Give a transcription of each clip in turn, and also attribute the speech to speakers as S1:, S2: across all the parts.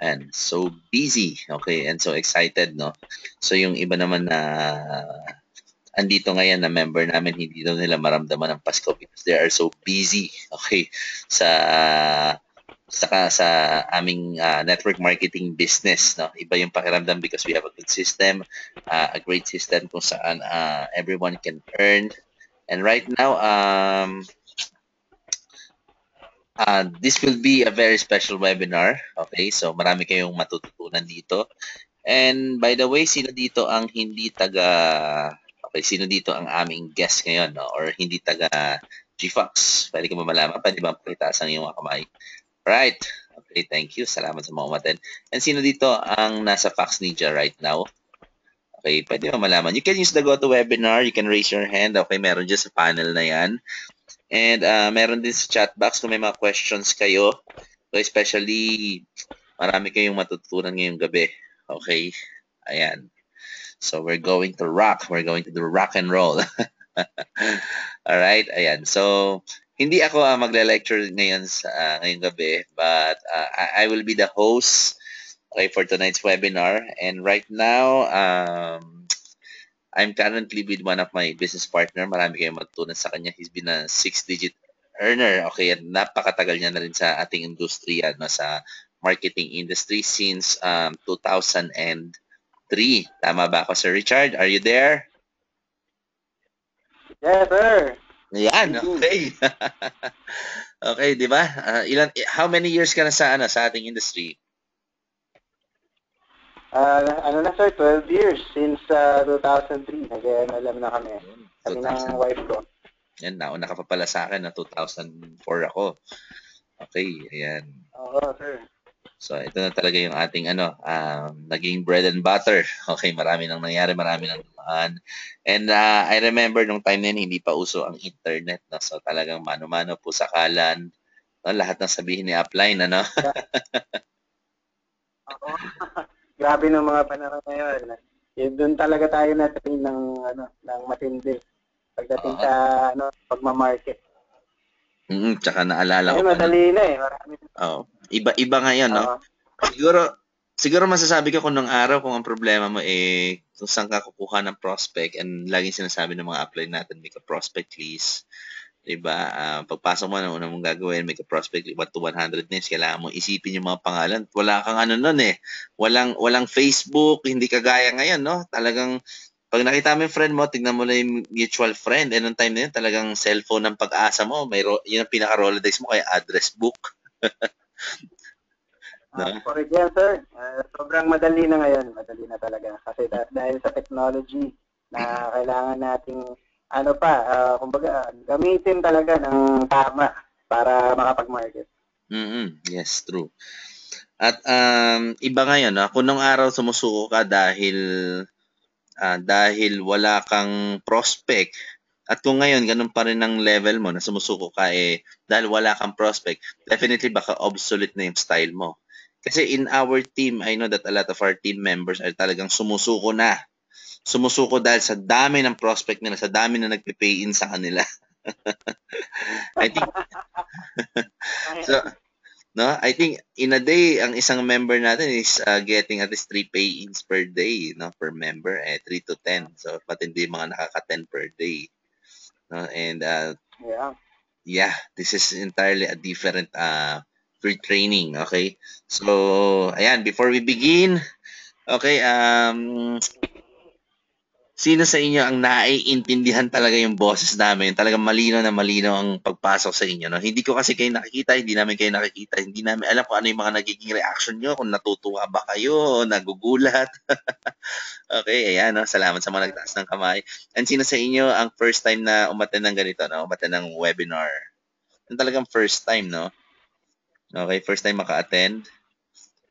S1: And so busy, okay, and so excited, no? So yung iba naman na andito ngayon na member namin, hindi daw nila maramdaman ng Pasko because they are so busy, okay, sa sa aming network marketing business, no? Iba yung pakiramdam because we have a good system, a great system kung saan everyone can earn. And right now, this will be a very special webinar. Okay, so marami kayong matututunan dito. And by the way, sino dito ang hindi taga... Okay, sino dito ang aming guest ngayon, no? Or hindi taga GFox? Pwede ka ba malaman? Pwede ba pakitaas ang iyong mga kamay? Right. Okay, thank you. Salamat sa mga umaten. And sino dito ang nasa Fox Ninja right now? Okay, pwede ba malaman? You can use the GoToWebinar. You can raise your hand. Okay, meron dyan sa panel na yan. And meron din sa chat box kung may mga questions kayo. So especially, marami kayong matututunan ngayong gabi. Okay? Ayan. So we're going to rock. We're going to do rock and roll. Alright? Ayan. So, hindi ako magle-lecture ngayon sa ngayong gabi, but I will be the host, okay, for tonight's webinar. And right now, I'm currently with one of my business partner. Marami kayong matutunan sa kanya. He's been a 6-digit earner. Okay, at napakatagal niya na rin sa ating industriya, no, sa marketing industry since 2003. Tama ba ako, Sir Richard? Are you there?
S2: Yes, sir.
S1: Yan, okay. Okay, di ba? How many years ka na sa ating industry?
S2: Ano na sir, 12 years since 2003. Nag-MLM na kami. Kami ng wife ko.
S1: Yan, nauna ka pa pala sa akin na 2004 ako. Okay, ayan.
S2: Oo, sir.
S1: So, ito na talaga yung ating naging bread and butter. Okay, marami nang nangyari, marami nang dumaan. And I remember nung time na yun, hindi pa uso ang internet. No? So, talagang mano-mano po sakalan. No? Lahat ng sabihin ni upline, ano?
S2: Oo. Grabe ng mga panahon ngayon. Doon talaga tayo natin ng matindi pagdating sa pagma-market.
S1: Tsaka naalala ko
S2: pa. Madali na eh. Marami.
S1: Iba ngayon, no? Siguro masasabi ko kung nung araw kung ang problema mo kung saan ka kukuha ng prospect, and laging sinasabi ng mga upline natin, make a prospect list. Diba? Pagpasok mo, una mong gagawin, make a prospect list, 1 to 100 names, kailangan mo isipin yung mga pangalan. Wala kang nun eh. Walang Facebook, hindi kagaya ngayon, no? Talagang pag nakita mo yung friend mo, tignan mo lang yung mutual friend. And noong time na yun, talagang cellphone ng pag-asa mo. Yun ang pinaka-Rolodex mo, kaya address book.
S2: No? Correct yan, sir. Sobrang madali na ngayon. Madali na talaga. Kasi dahil sa technology na kailangan nating kumbaga, gamitin talaga ng tama para makapag-market.
S1: Yes, true. At iba ngayon, kung nung araw sumusuko ka dahil wala kang prospect, at kung ngayon ganun pa rin ang level mo na sumusuko ka dahil wala kang prospect, definitely baka obsolete na yung style mo. Kasi in our team, I know that a lot of our team members are talagang sumusuko na. Sumusuko dahil sa dami ng prospect nila, sa dami na nagpe-pay in sa kanila. I think I think in a day, ang isang member natin is getting at least 3 pay-ins per day, no, per member, 3 to 10. So, pati hindi mga nakaka-10 per day. No? And yeah, this is entirely a different free training, okay? So, ayan, before we begin, okay, sino sa inyo ang naiintindihan talaga yung boses namin? Talagang malino na malino ang pagpasok sa inyo. No? Hindi ko kasi kayo nakikita, hindi namin kayo nakikita, hindi namin alam kung ano yung mga nagiging reaction nyo, kung natutuwa ba kayo, nagugulat. Okay, ayan. No? Salamat sa mga nagtaas ng kamay. And sino sa inyo ang first time na umattend ng ganito, no? Umattend ng webinar? Yung talagang first time, no? Okay, first time maka-attend.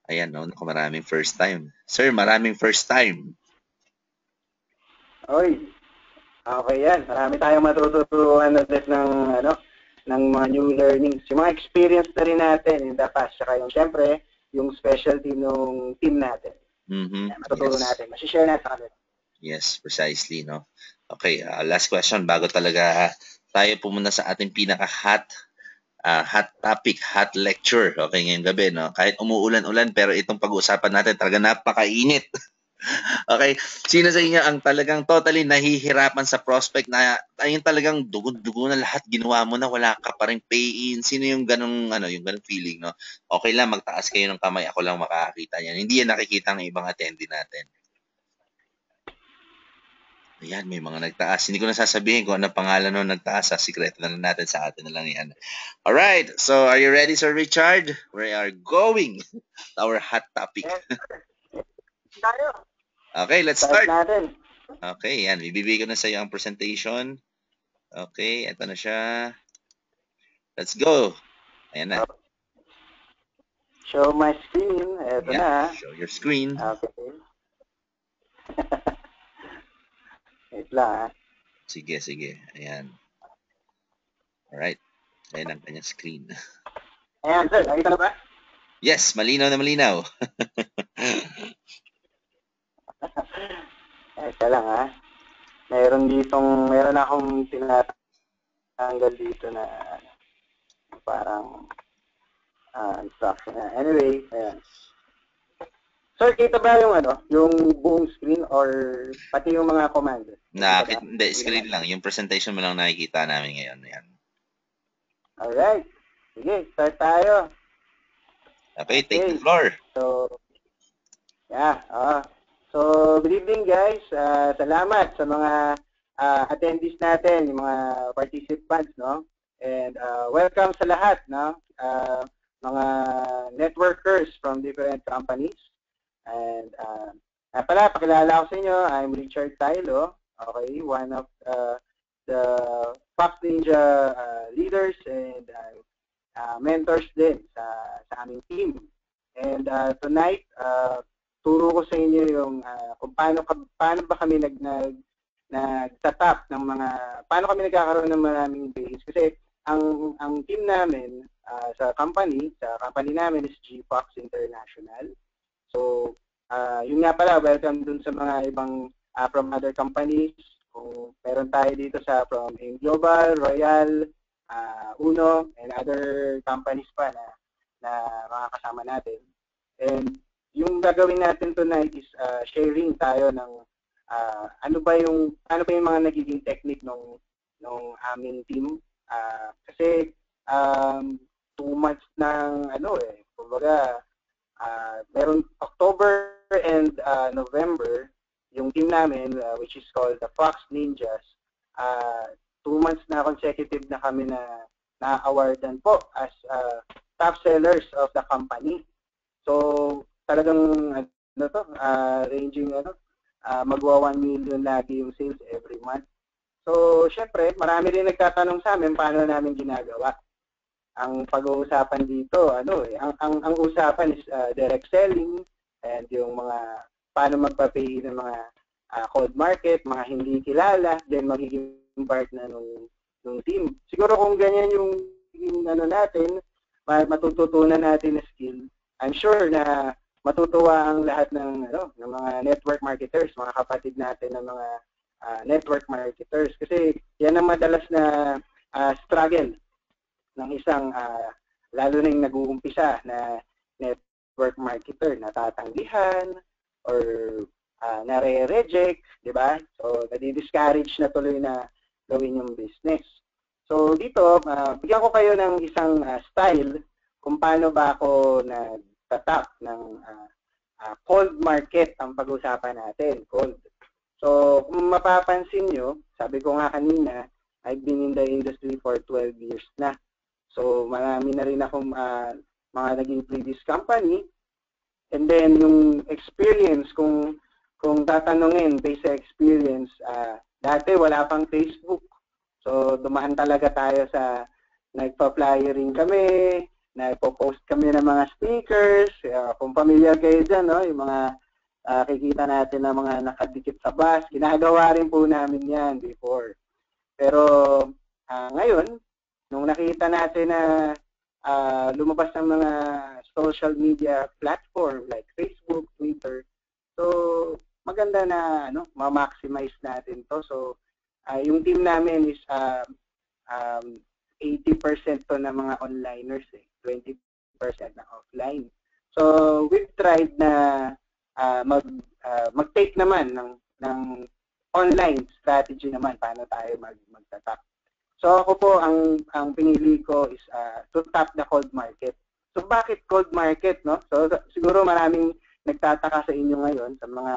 S1: Ayan, no? Maraming first time. Sir, maraming first time.
S2: Oy, okay yan. Marami tayong matututuhan ulit ng mga new learnings. Yung mga experience na rin natin in the past. Saka yung, syempre, yung specialty ng team natin. Matututo natin. Masishare natin sa kanila.
S1: Yes, precisely, no? Okay, last question bago talaga tayo pumunta sa ating pinaka-hot hot topic, hot lecture, okay, ngayong gabi, no? Kahit umuulan-ulan, pero itong pag-uusapan natin talaga napakainit. Okay, sino sa inyo ang talagang totally nahihirapan sa prospect na ayun talagang dugo-dugo na lahat ginawa mo na wala ka pa ring pay-in? Sino yung ganong ano, yung ganong feeling, no? Okay lang magtaas kayo ng kamay, ako lang makakakita niyan. Hindi yan nakikita ng ibang attendee natin. Ayan, may mga nagtaas. Hindi ko na sasabihin kung ano pangalan nung nagtaas. Sikreto na lang natin sa atin na lang yan. Alright, so are you ready, Sir Richard? We are going to our hot topic.
S2: Tayo.
S1: Okay, let's
S2: Start
S1: start.
S2: natin.
S1: Okay, yan. Ibibigay ko na sa iyo ang presentation. Okay, eto na siya. Let's go. Ayan na.
S2: Show my screen. Eto
S1: Yeah,
S2: na.
S1: show your screen.
S2: Okay. Wait lang.
S1: Sige, sige. Ayan. Alright. Ayan ang kanyang screen.
S2: Ayan, sir. Nakita na ba?
S1: Yes, malinaw na malinaw.
S2: Eka lang ha. Meron akong tinatanggal dito na parang instruction. Anyway, ayan. Sir, kita ba yung buong screen or pati yung mga command?
S1: Hindi, screen lang. Yung presentation mo lang nakikita namin ngayon. Ayan.
S2: Alright. Sige, start tayo.
S1: Okay, take the floor.
S2: So, yeah. So, good evening guys. Salamat sa mga attendees natin, yung mga participants, no? And welcome sa lahat, no? Mga networkers from different companies. And pala, pakilala ko sa inyo, I'm Richard Tylo, okay, one of the Fox Ninja leaders and mentors din sa aming team. And tonight, turo ko sa inyo yung kung paano ba kami nagtatap ng paano kami nagkakaroon ng maraming base. Kasi ang team namin sa company namin is G-Fox International. So, yun nga pala, welcome dun sa mga ibang from other companies. Kung meron tayo dito from AIM Global, Royal, Uno, and other companies pa na mga kasama natin. And yung gagawin natin tonight is sharing tayo ng paano ba yung mga nagiging technique nung aming team. Kasi 2 months ng kumbaga meron October and November, yung team namin, which is called the Fox Ninjas, 2 months na consecutive na kami na-awardan po as top sellers of the company. So, talagang ranging magwa 1 million lagi yung sales every month. So, syempre, marami rin nagtatanong sa amin paano namin ginagawa. Ang pag-uusapan dito, ang usapan is direct selling and yung mga paano magpa-pay ng mga cold market, mga hindi kilala, then magiging part na nung team. Siguro kung ganyan yung natin, matututunan natin na skill, I'm sure na matutuwa ang lahat ng mga network marketers, mga kapatid natin ng mga network marketers. Kasi yan ang madalas na struggle ng isang lalo na yung nag-uumpisa na network marketer, natatanggihan or nare-reject, di ba? So, nadi-discourage na tuloy na gawin yung business. So, dito, bigyan ko kayo ng isang style kung paano ba ako nagtatap ng cold market ang pag-usapan natin, cold. So, kung mapapansin nyo, sabi ko nga kanina, I've been in the industry for 12 years na. So, marami na rin akong mga naging previous company. And then, yung experience, kung tatanungin based sa experience, dati wala pang Facebook. So, dumaan talaga tayo sa nagpa-flyering kami, nagpo-post kami ng mga stickers. Kung familiar kayo dyan, no? Yung mga kikita natin na mga nakadikit sa bus, ginagawa rin po namin yan before. Pero ngayon, nung nakita natin na lumabas ng mga social media platform like Facebook, Twitter, so maganda na ma-maximize natin to. So yung team namin is 80% to na mga onliners, 20% na offline. So, we've tried na mag-take naman ng online strategy naman paano tayo magtatap. So, ako po, ang pinili ko is to tap the cold market. So, bakit cold market, no? So, siguro maraming nagtataka sa inyo ngayon, sa mga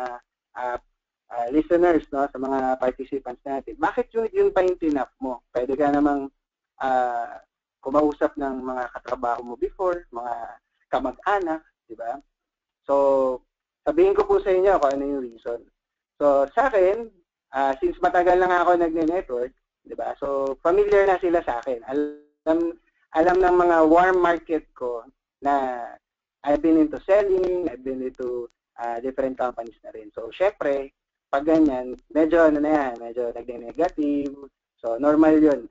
S2: listeners, no? Sa mga participants natin. Bakit yun pa yung tinap mo? Pwede ka namang kumausap ng mga katrabaho mo before, mga kamag-anak, di ba? So, sabihin ko po sa inyo kung ano yung reason. So, sa akin, since matagal lang ako nagne-network, di ba? So, familiar na sila sa akin. Alam ng mga warm market ko na I've been into selling, I've been into different companies na rin. So, syempre, pag ganyan, medyo medyo nagne-negative. So, normal yun.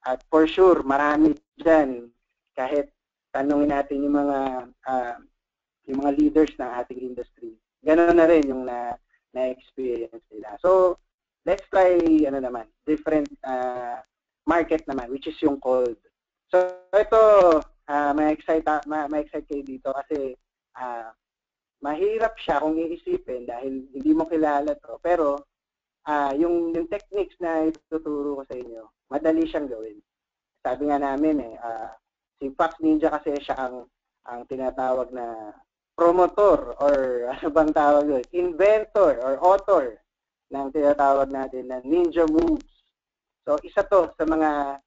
S2: At for sure, marami dyan. Kahit tanungin natin yung mga leaders ng ating industry. Ganoon na rin yung na-experience nila. So, let's try different market naman, which is yung cold. So, ito, ma-excite kayo dito kasi mahirap siya kung iisipin dahil hindi mo kilala to. Pero, yung techniques na ituturo ko sa inyo, madali siyang gawin. Sabi nga namin si Fox Ninja kasi siya ang tinatawag na promotor or ano bang tawag yun? Inventor or author ng tinatawag natin na ninja moves. So, isa to sa mga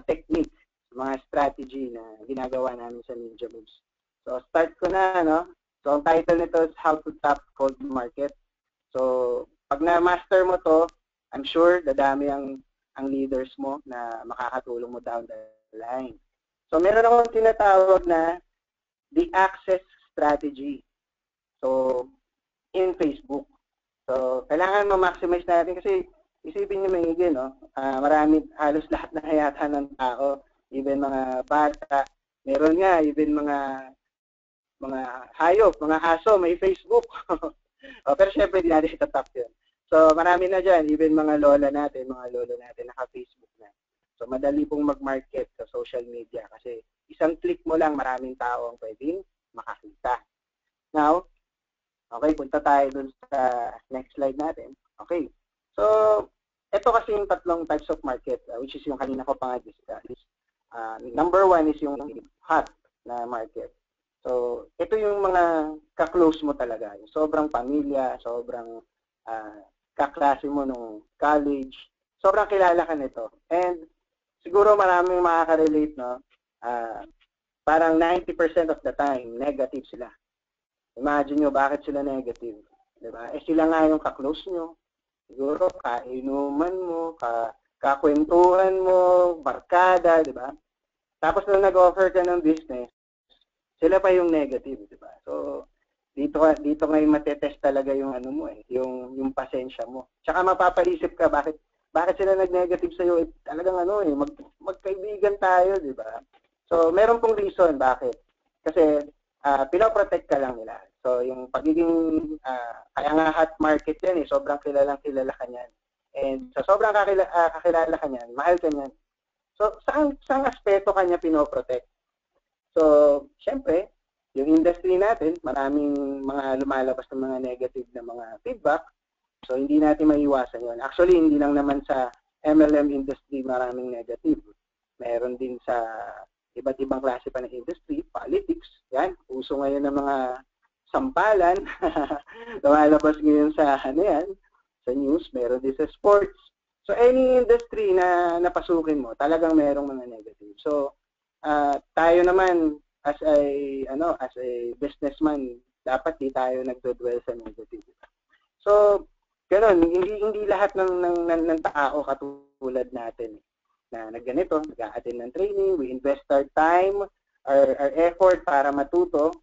S2: technique, mga strategy na ginagawa namin sa ninja moves. So, start ko na, no? So, ang title nito is How to Tap Cold Market. So, pag na-master mo to, I'm sure dadami ang leaders mo na makakatulong mo down the line. So, meron akong tinatawag na the access strategy. So, in Facebook. So, kailangan ma-maximize natin kasi isipin nyo maigi, no? Marami, halos lahat na yata ng tao, even mga bata, meron nga, even mga hayop, mga aso, may Facebook. Pero syempre, di natin itatap yun. So, marami na dyan, even mga lola natin, naka-Facebook na. So, madali pong mag-market sa social media kasi isang click mo lang, maraming tao ang pwedeng makakita. Now, okay, punta tayo dun sa next slide natin. Okay. So, ito kasi yung tatlong types of market, which is yung kanina ko pa nga-discuss. Number one is yung hot na market. So, ito yung mga ka-close mo talaga. Yung sobrang pamilya, sobrang kaklase mo nung college. Sobrang kilala ka nito. And siguro maraming makaka-relate, no? Parang 90% of the time, negative sila. Imagine nyo, bakit sila negative? Diba? Sila nga yung ka-close nyo. Siguro, kainuman mo, kakwentuhan mo, barkada, diba? Tapos nung nag-offer ka ng business, sila pa yung negative, diba? So, dito ngayon matetest talaga yung yung pasensya mo. Tsaka mapapaisip ka, bakit sila nag-negative sa'yo? Talagang magkaibigan tayo, diba? So, meron pong reason bakit. Kasi, pinoprotect ka lang nila. So, yung pagiging, kaya nga hot market yan sobrang kilala ka niyan. And sa sobrang kakilala ka niyan, mahal ka niyan. So, saan aspeto kanya pinoprotect? So, syempre, yung industry natin, maraming mga lumalabas ng mga negative na mga feedback. So, hindi natin maiwasan yun. Actually, hindi lang naman sa MLM industry maraming negative. Meron din sa iba't ibang klase pa ng industry, politics, yan. Uso ngayon ng mga sampalan. Lumalabas ngayon sa sa news, meron din sa sports. So, any industry na napasukin mo, talagang merong mga negative. So, tayo naman as a businessman, dapat di tayo nagdo-dwell sa negative. So, ganun, hindi lahat ng tao katulad natin na nagganito, nag-a-attend ng training, we invest our time, our effort para matuto.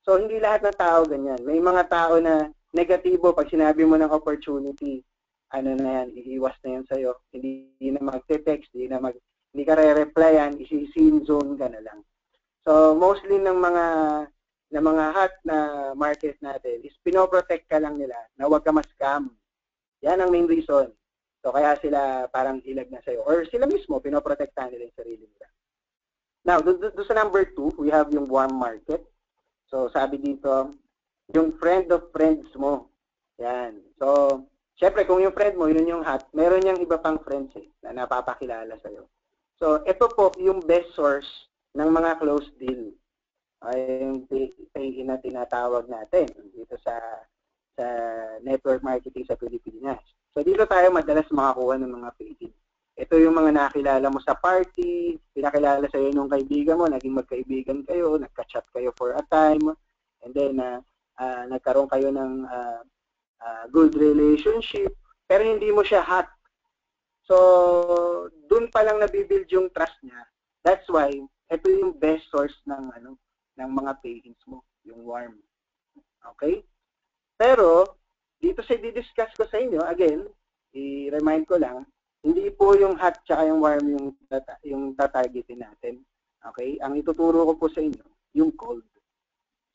S2: So, hindi lahat ng tao ganyan. May mga tao na negatibo pag sinabi mo ng opportunity, iiwas na yan sa'yo. Hindi na mag-text, hindi ka re-replyan, isi-scene zone ka na lang. So, mostly ng mga hot na market natin is pinoprotect ka lang nila na huwag ka ma-scam. Yan ang main reason. So kaya sila parang ilag na sa'yo. Or sila mismo, pinoprotektahan nila yung sarili nila. Now, doon sa number 2, we have yung warm market. So sabi dito, yung friend of friends mo. Yan. So, syempre kung yung friend mo, yun yung hot, meron niyang iba pang friends na napapakilala sa'yo. So, ito po yung best source ng mga close deal. Ay yung pay-in na tinatawag natin dito sa network marketing sa Pilipinas. So, dito tayo madalas makakuha ng mga pay-in. Ito yung mga nakilala mo sa party, pinakilala sa'yo nung kaibigan mo, naging magkaibigan kayo, nagka-chat kayo for a time, and then nagkaroon kayo ng good relationship, pero hindi mo siya hot. So, dun pa lang nabibuild yung trust niya. That's why, ito yung best source ng mga pay-ins mo, yung warm. Okay? Pero, dito sa di-discuss ko sa inyo, again, i-remind ko lang, hindi po yung hot tsaka yung warm yung tatargetin natin. Okay? Ang ituturo ko po sa inyo, yung cold.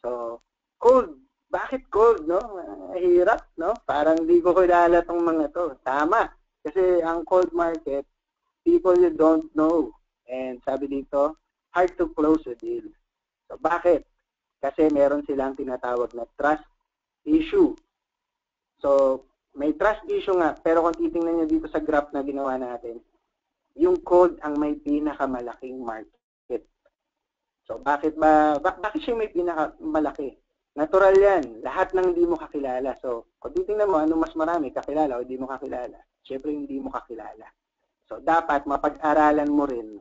S2: So, cold. Bakit cold, no? Hirap, no? Parang hindi ko kilala tong mga to. Tama. Kasi ang cold market, people you don't know. And sabi dito, hard to close a deal. So, bakit? Kasi meron silang tinatawag na trust issue. So, may trust issue nga, pero kung titingnan nyo dito sa graph na ginawa natin, yung cold ang may pinakamalaking market. So, bakit siya may pinakamalaki? Natural yan. Lahat ng hindi mo kakilala. So, kung titingnan mo, ano mas marami, kakilala o hindi mo kakilala? Siyempre, hindi mo kakilala. So, dapat mapag-aralan mo rin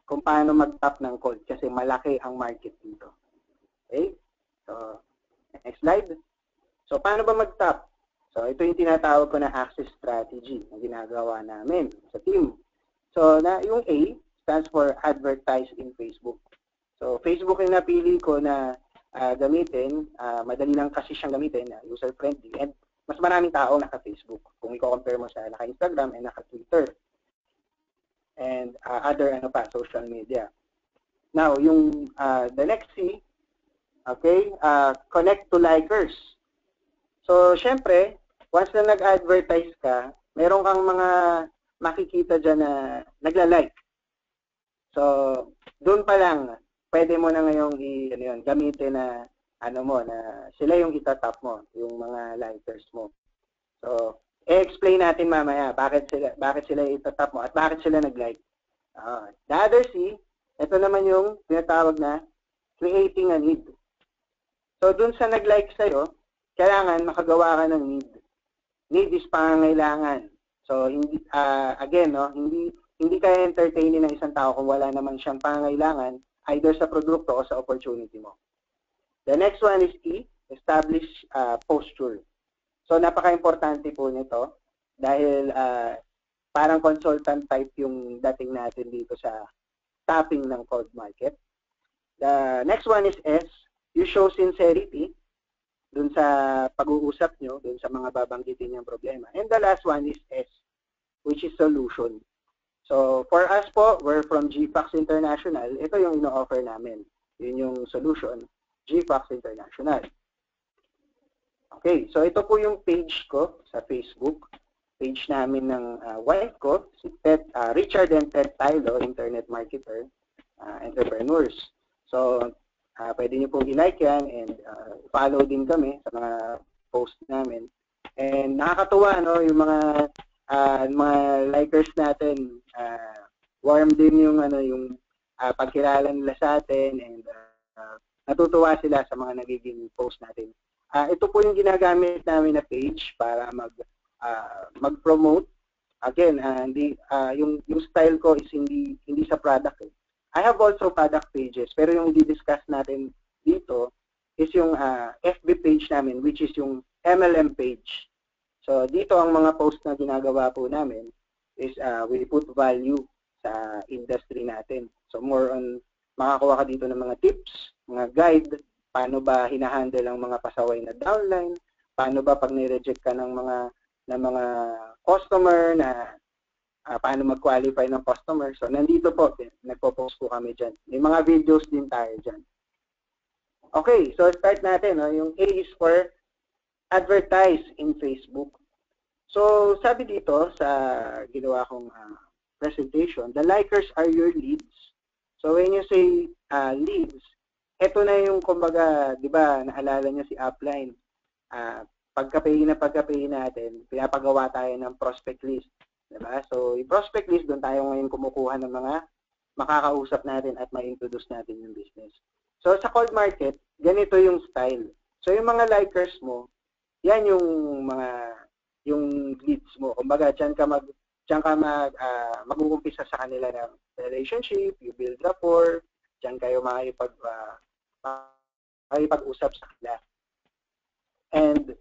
S2: kung paano mag-tap ng cold kasi malaki ang market dito. Okay? So, next slide. So, paano ba mag-tap? So, ito yung tinatawag ko na access strategy na ginagawa namin sa team. So, yung A stands for advertise in Facebook. So, Facebook yung napili ko na gamitin. Madali lang kasi siyang gamitin, user-friendly. And mas maraming tao naka-Facebook. Kung i-compare mo sa naka-Instagram and naka-Twitter. And other social media. Now, yung the next C, okay, connect to likers. So, syempre, once na nag-advertise ka, meron kang mga makikita dyan na nagla-like. So, doon pa lang, pwede mo na ngayong gamitin na na sila yung itatap mo, yung mga likers mo. So, i-explain natin mamaya bakit sila itatap mo at bakit sila nag-like. The other C, ito naman yung tinatawag na creating a need. So, doon sa nag-like sa'yo, kailangan makagawa ka ng need. Need is pangangailangan. So, again, hindi kaya entertainin ng isang tao kung wala naman siyang pangangailangan either sa produkto o sa opportunity mo. The next one is E, establish posture. So, napaka-importante po nito dahil parang consultant type yung dating natin dito sa tapping ng cold market. The next one is S, you show sincerity dun sa pag-uusap nyo, dun sa mga babanggitin niyang problema. And the last one is S, which is solution. So, for us po, we're from GFAX International. Ito yung ino-offer namin. Yun yung solution, GFAX International. Okay, so ito po yung page ko sa Facebook. Page namin ng wife ko, si Richard and Ted Tylo, internet marketer, entrepreneurs. So, pwede niyo pong i-like yan and follow din kami sa mga post namin. And nakakatuwa, no, yung mga likers natin, warm din yung pagkilala nila sa atin and natutuwa sila sa mga nagiging post natin. Ito po yung ginagamit namin na page para mag-promote. Again, yung style ko is hindi sa product. I have also product pages, pero yung i-discuss natin dito is yung FB page namin, which is yung MLM page. So, dito ang mga post na ginagawa po namin is we put value sa industry natin. So, more on, makakuha ka dito ng mga tips, mga guide, paano ba hinahandle ang mga pasaway na downline, paano ba pag nireject ka ng mga customer na paano mag-qualify ng customer. So, nandito po, nagpo-post po kami dyan. May mga videos din tayo dyan. Okay, so start natin. Yung A is for advertise in Facebook. So, sabi dito sa ginawa kong presentation, the likers are your leads. So, when you say leads, ito na yung, kumbaga, di ba, naalala niyo si Upline. Pagka-pay natin, pinapagawa tayo ng prospect list. Diba? So, yung prospect list, doon tayo ngayon kumukuha ng mga makakausap natin at ma-introduce natin yung business. So, sa cold market, ganito yung style. So, yung mga likers mo, yan yung yung leads mo. Kumbaga, diyan ka mag-uumpisa sa kanila ng relationship, you build rapport, diyan kayo makipag-usap sa kanila. And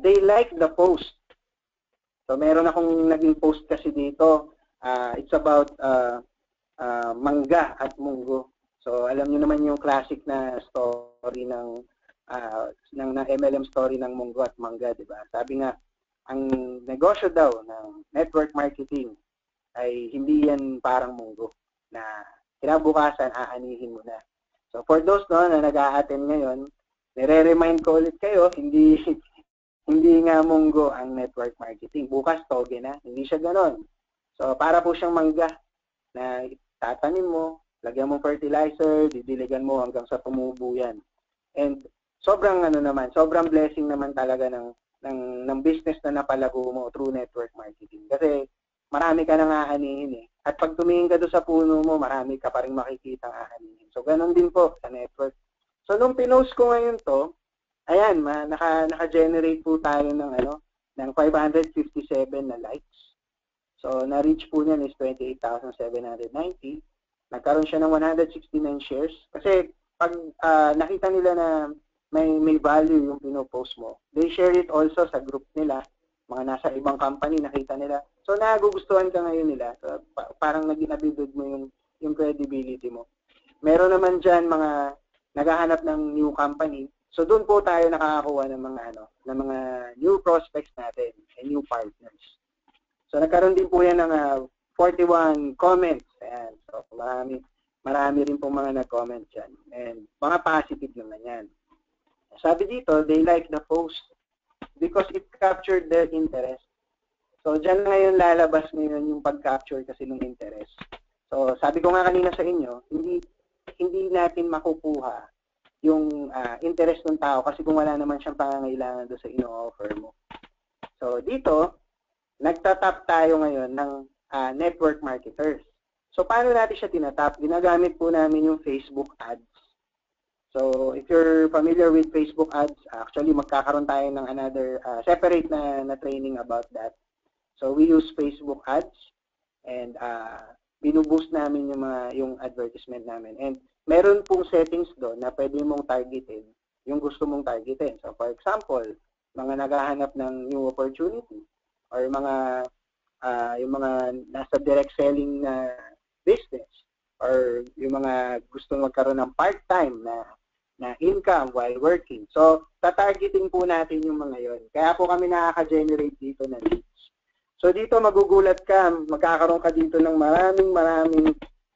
S2: they like the post. So, meron akong naging post kasi dito. It's about mangga at munggo. So, alam niyo naman yung classic na story ng MLM story ng munggo at mangga, di ba? Sabi nga, ang negosyo daw ng network marketing ay hindi yan parang munggo na kinabukasan aanihin mo na. So, for those na nag-a-attend ngayon, nire-remind ko ulit kayo, hindi nga munggo ang network marketing. Bukas toge na, hindi siya ganon. So, para po siyang mangga na tatanim mo, lagyan mo fertilizer, didiligan mo hanggang sa tumubo yan. And sobrang sobrang blessing naman talaga ng business na napalago mo through network marketing. Kasi marami ka nang aanihin eh. At pag tumingin ka doon sa puno mo, marami ka pa rin makikita ang aanihin. So, ganon din po sa network. So, nung pinost ko ngayon to, ayan, naka-generate po tayo ng 557 na likes. So, na-reach po niyan is 28,790. Nagkaroon siya ng 169 shares. Kasi, pag nakita nila na may value yung pinopost mo, they share it also sa group nila. Mga nasa ibang company, nakita nila. So, nagugustuhan ka ngayon nila. So, parang nag-inabidod mo yung credibility mo. Meron naman dyan mga naghahanap ng new company. So, doon po tayo nakakakuha ng mga new prospects natin and new partners. So, nagkaroon din po yan ng 41 comments. Ayan. So, marami rin po mga nag-comment dyan. And mga positive naman yan. Sabi dito, they like the post because it captured their interest. So, dyan ngayon lalabas ngayon yung pag-capture kasi ng interest. So, sabi ko nga kanina sa inyo, hindi natin makukuha yung interest ng tao kasi kung wala naman siyang pangangailangan doon sa ino-offer mo. So, dito, nagtatap tayo ngayon ng network marketers. So, paano natin siya tinatap? Ginagamit po namin yung Facebook ads. So, if you're familiar with Facebook ads, actually magkakaroon tayo ng another separate na training about that. So, we use Facebook ads and binuboost namin yung advertisement namin. And meron pong settings doon na pwede mong targetin yung gusto mong targetin. So, for example, mga naghahanap ng new opportunity or yung mga nasa direct selling na business or yung mga gustong magkaroon ng part-time na income while working. So, tatargeting po natin yung mga yon. Kaya po kami nakaka-generate dito ng leads. So, dito magugulat ka, magkakaroon ka dito ng maraming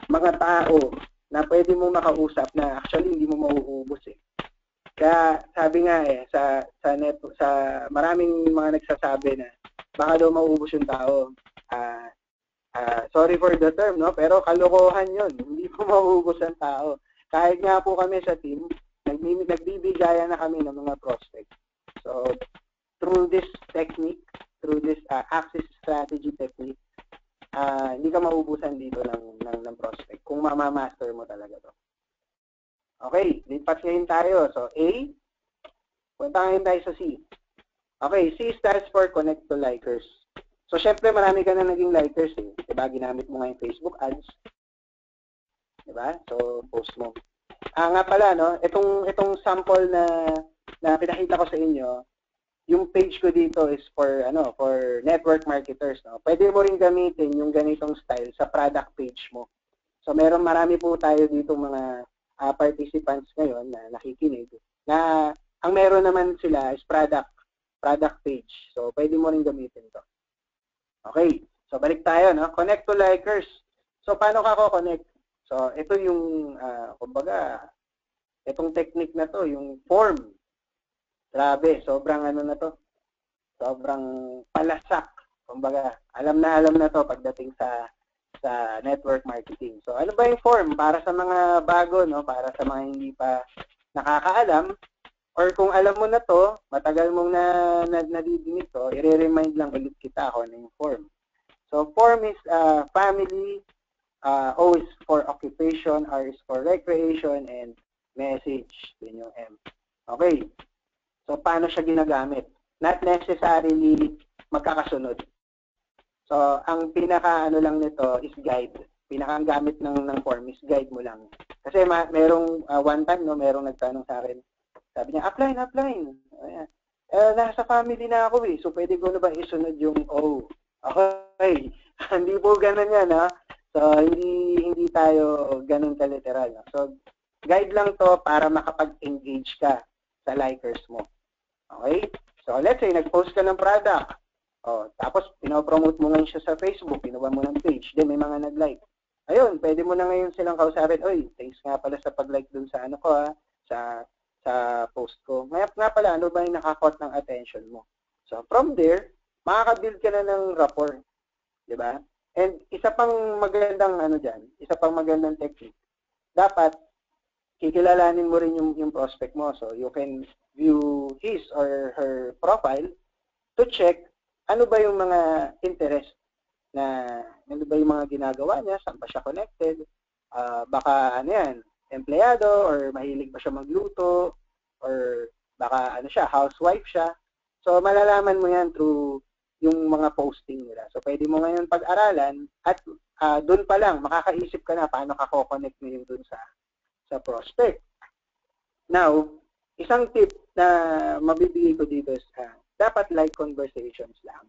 S2: mga tao na pwede mo makausap na actually hindi mo mauubos eh. Kaya sabi nga sa maraming mga nagsasabi na baka daw mauubos yung tao. Sorry for the term, no? Pero kalokohan yun. Hindi po mauubos ang tao. Kahit nga po kami sa team, nagbibigayan na kami ng mga prospect. So, through this technique, through this access strategy technique, hindi ka mauubusan dito ng prospect kung mamamaster mo talaga to. Okay, lipat ngayon tayo. So, A, punta ngayon tayo sa C. Okay, C stands for connect to likers. So, syempre, marami ka na naging likers eh. Diba? Ginamit mo nga yung Facebook ads. Diba? So, post mo. Nga pala, no? Itong sample na pinakita ko sa inyo, yung page ko dito is for network marketers, no. Pwede mo ring gamitin yung ganitong style sa product page mo. So marami po tayo dito mga participants ngayon na nakikinig na ang meron naman sila is product page. So pwede mo ring gamitin to. Okay. So balik tayo, no. Connect to likers. So paano ka ko-connect? So ito yung kumbaga itong technique na to, yung form. Grabe, sobrang na to. Sobrang palasak Kumbaga, alam na to pagdating sa network marketing. So, ano ba yung form? Para sa mga bago, no? Para sa mga hindi pa nakakaalam, or kung alam mo na to, matagal mong nadidinig to, i-remind lang ulit kita kung ano yung form. So, form is family, O is for occupation, R is for recreation, and message. Yun yung M. Okay. So, paano siya ginagamit? Not necessarily magkakasunod. So, ang pinaka-ano lang nito is guide. Pinakang gamit ng form is guide mo lang. Kasi merong one time, no, merong nagtanong sa akin. Sabi niya, upline. Nasa family na ako eh. So, pwede ko na ba isunod yung O? Okay. Hindi po ganun yan, ha? So, hindi tayo ganun ka-literal. No? So, guide lang to para makapag-engage ka sa likers mo. Okay? So, let's say, nag-post ka ng product. Tapos, pinopromote mo ngayon siya sa Facebook, pinuha mo ng page, then may mga nag-like. Ayun, pwede mo na ngayon silang kausapin, oy, thanks nga pala sa pag-like dun sa ano ko sa post ko. Nga pala, ano ba yung nakakot ng attention mo? So, from there, makaka-build ka na ng rapport. Diba? And isa pang magandang isa pang magandang technique. Dapat, kikilalanin mo rin yung prospect mo. So, you can view his or her profile to check ano ba yung mga interest ano ba yung mga ginagawa niya, saan ba siya connected, baka empleyado, or mahilig ba siya magluto, or baka housewife siya. So, malalaman mo yan through yung mga posting nila. So, pwede mo ngayon pag-aralan at dun pa lang, makakaisip ka na paano ka ko-connect mo yung dun sa prospect. Now, isang tip na mabibigay ko dito is dapat light conversations lang.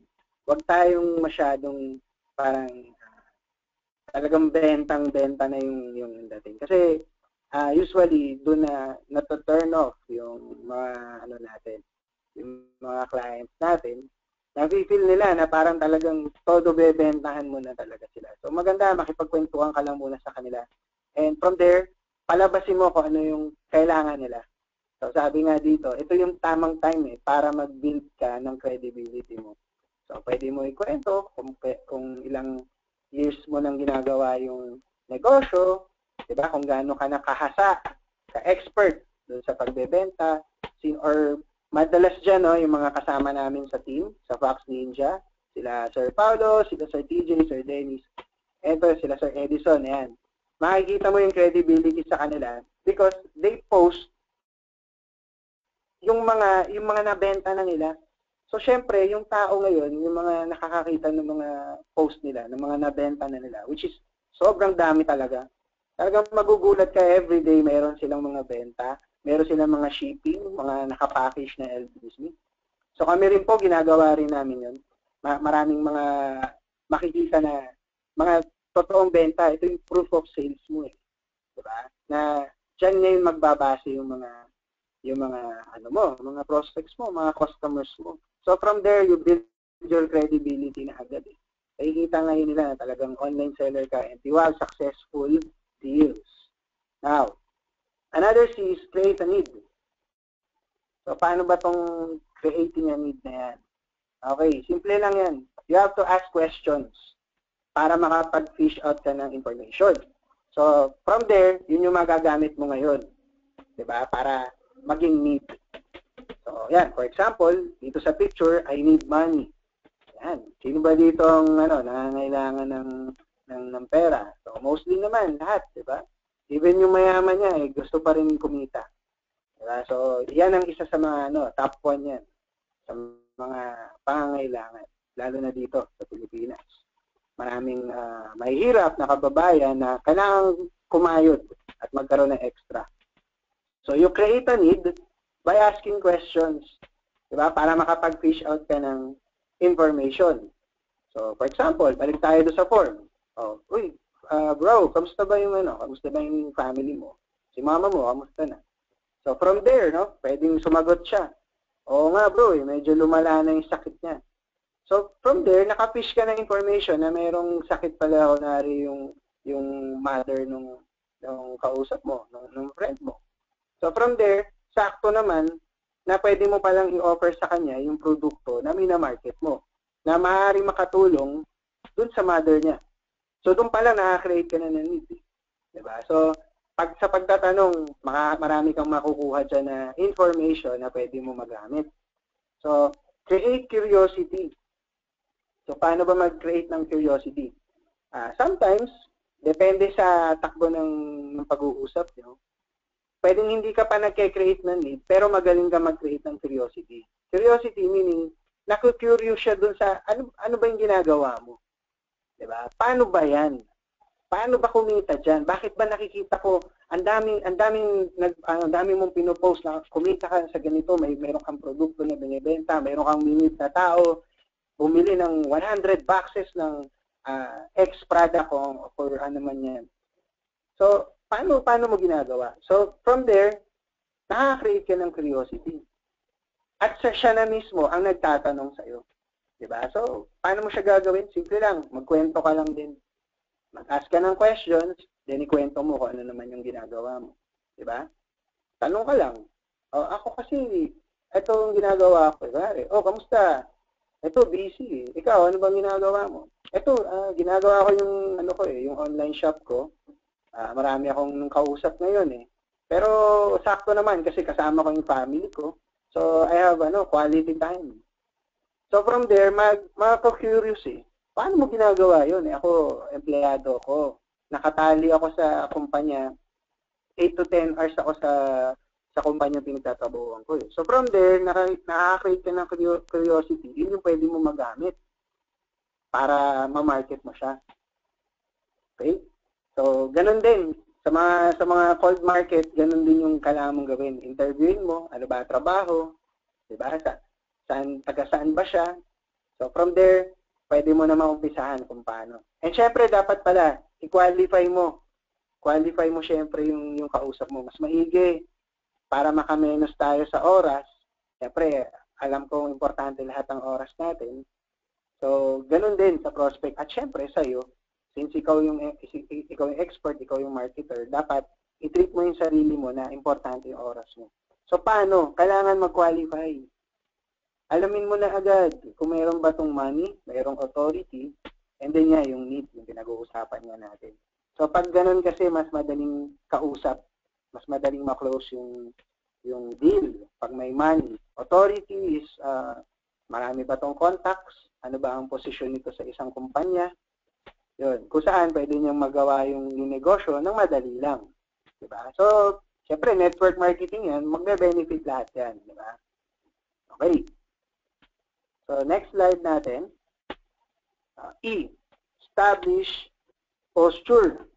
S2: Huwag tayong masyadong parang talagang bentang-benta na yung dating. Kasi usually doon na to turn off yung mga natin, yung mga clients natin. Nafe-feel nila na parang talagang todo bebentahan mo na talaga sila. So maganda makipagkwentuhan ka lang muna sa kanila. And from there, palabasin mo kung ano yung kailangan nila. So sabi nga dito, ito yung tamang time para mag-build ka ng credibility mo. So pwede mo ikwento kung ilang years mo nang ginagawa yung negosyo, 'di ba? Kung gaano ka nakahasa, ka-expert doon sa pagbebenta, or madalas diyan yung mga kasama namin sa team, sa Fox Ninja, sila Sir Paulo, sila Sir TJ, Sir Dennis, eto sila Sir Edison, yan. Makikita mo yung credibility sa kanila because they post yung mga nabenta na nila. So, syempre, yung tao ngayon, yung mga nakakakita ng mga post nila, ng mga nabenta na nila, which is sobrang dami talaga. Talagang magugulat ka everyday, meron silang mga benta, meron silang mga shipping, mga nakapackage na LBC. So, kami rin po, ginagawa rin namin yun. Maraming mga makikita na mga totoong benta, ito yung proof of sales mo eh. Diba? Na dyan ngayon magbabase yung mga mga prospects mo, mga customers mo. So from there, you build your credibility na agad eh. Nakikita ngayon nila na talagang online seller ka and you have successful deals. Now, another C is create a need. So paano ba tong creating a need na yan? Okay, simple lang yan. You have to ask questions para makapag-fish out ka ng information. So from there, yun yung magagamit mo ngayon. Diba? Para maging need. So, yan. For example, dito sa picture, I need money. Yan. Sino ba dito ang nangangailangan ng pera? So, mostly naman, lahat, di ba? Even yung mayaman niya, gusto pa rin kumita. Diba? So, yan ang isa sa mga, top 1 yan. Sa mga pangangailangan. Lalo na dito, sa Pilipinas. Maraming mahihirap na kababayan na kailangang kumayod at magkaroon ng extra. So, you create a need by asking questions, diba? Para makapag-fish out ka ng information. So, for example, balik tayo doon sa form. Bro, kamusta ba yung family mo? Si mama mo, kamusta na? So, from there, pwedeng sumagot siya. Oo nga, bro, medyo lumala na yung sakit niya. So, from there, nakafish ka ng information na mayroong sakit pala, kunwari yung mother nung kausap mo, nung friend mo. So from there, sakto naman na pwede mo palang i-offer sa kanya yung produkto na minamarket mo. na maaaring makatulong dun sa mother niya. So, doon pa lang nakaka-create ka na ng need. Diba? So, sa pagtatanong, marami kang makukuha dyan na information na pwede mo magamit. So, create curiosity. So, paano ba mag-create ng curiosity? Sometimes, depende sa takbo ng pag-uusap nyo, pwedeng hindi ka pa nagke-create ng need, pero magaling ka mag-create ng curiosity. Curiosity meaning, naku-curious siya dun sa, ano ba yung ginagawa mo? Diba? Paano ba yan? Paano ba kumita dyan? Bakit ba nakikita ko, ang daming mong pinopost na kumita ka sa ganito, mayroon kang produkto na binibenta, mayroon kang minute na tao, bumili ng 100 boxes ng X product or ano man yan. So, paano mo ginagawa? So, from there, nakaka-create ka ng curiosity. At siya na mismo ang nagtatanong sa'yo. Diba? So, paano mo siya gagawin? Simple lang, magkwento ka lang din. Mag-ask ka ng questions, then ikwento mo kung ano naman yung ginagawa mo. Diba? Tanong ka lang. Ako kasi, ito yung ginagawa ko. Kamusta? Ito, busy. Ikaw, ano bang ginagawa mo? Ito, ginagawa ko yung online shop ko. Marami akong kausap ngayon eh. Pero, sakto naman kasi kasama ko yung family ko. So, I have quality time. So, from there, maka-curious eh. Paano mo ginagawa yun? Ako, empleyado ko. Nakatali ako sa kumpanya. 8 to 10 hours ako sa kumpanya pinagtatabuhan ko. So, from there, nakaka-create ka ng curiosity. Yun yung pwede mo magamit para ma-market mo siya. Okay? So, ganun din. Sa mga cold market, ganun din yung kailangan mong gawin. Interviewin mo, ano ba trabaho? Diba? Taga saan ba siya? So, from there, pwede mo na maumpisahan kung paano. And syempre, dapat pala, i-qualify mo. Qualify mo syempre yung kausap mo. Mas maigi para makamenos tayo sa oras. Syempre, alam kong importante lahat ng oras natin. So, ganun din sa prospect. At syempre, sa'yo, since ikaw yung expert, ikaw yung marketer, dapat i-treat mo yung sarili mo na importante yung oras mo. So, paano? Kailangan mag-qualify. Alamin mo na agad kung mayroon ba itong money, mayroong authority, and then yung need, yung pinag-uusapan nga natin. So, pag ganun kasi, mas madaling kausap, mas madaling ma-close yung deal. Pag may money, authority is, marami ba itong contacts, ano ba ang posisyon nito sa isang kumpanya, yun. Kung saan, pwede niyang magawa yung negosyo ng madali lang. Diba? So, syempre, network marketing yan, magbe-benefit lahat yan. Diba? Okay. So, next slide natin. E, establish posture.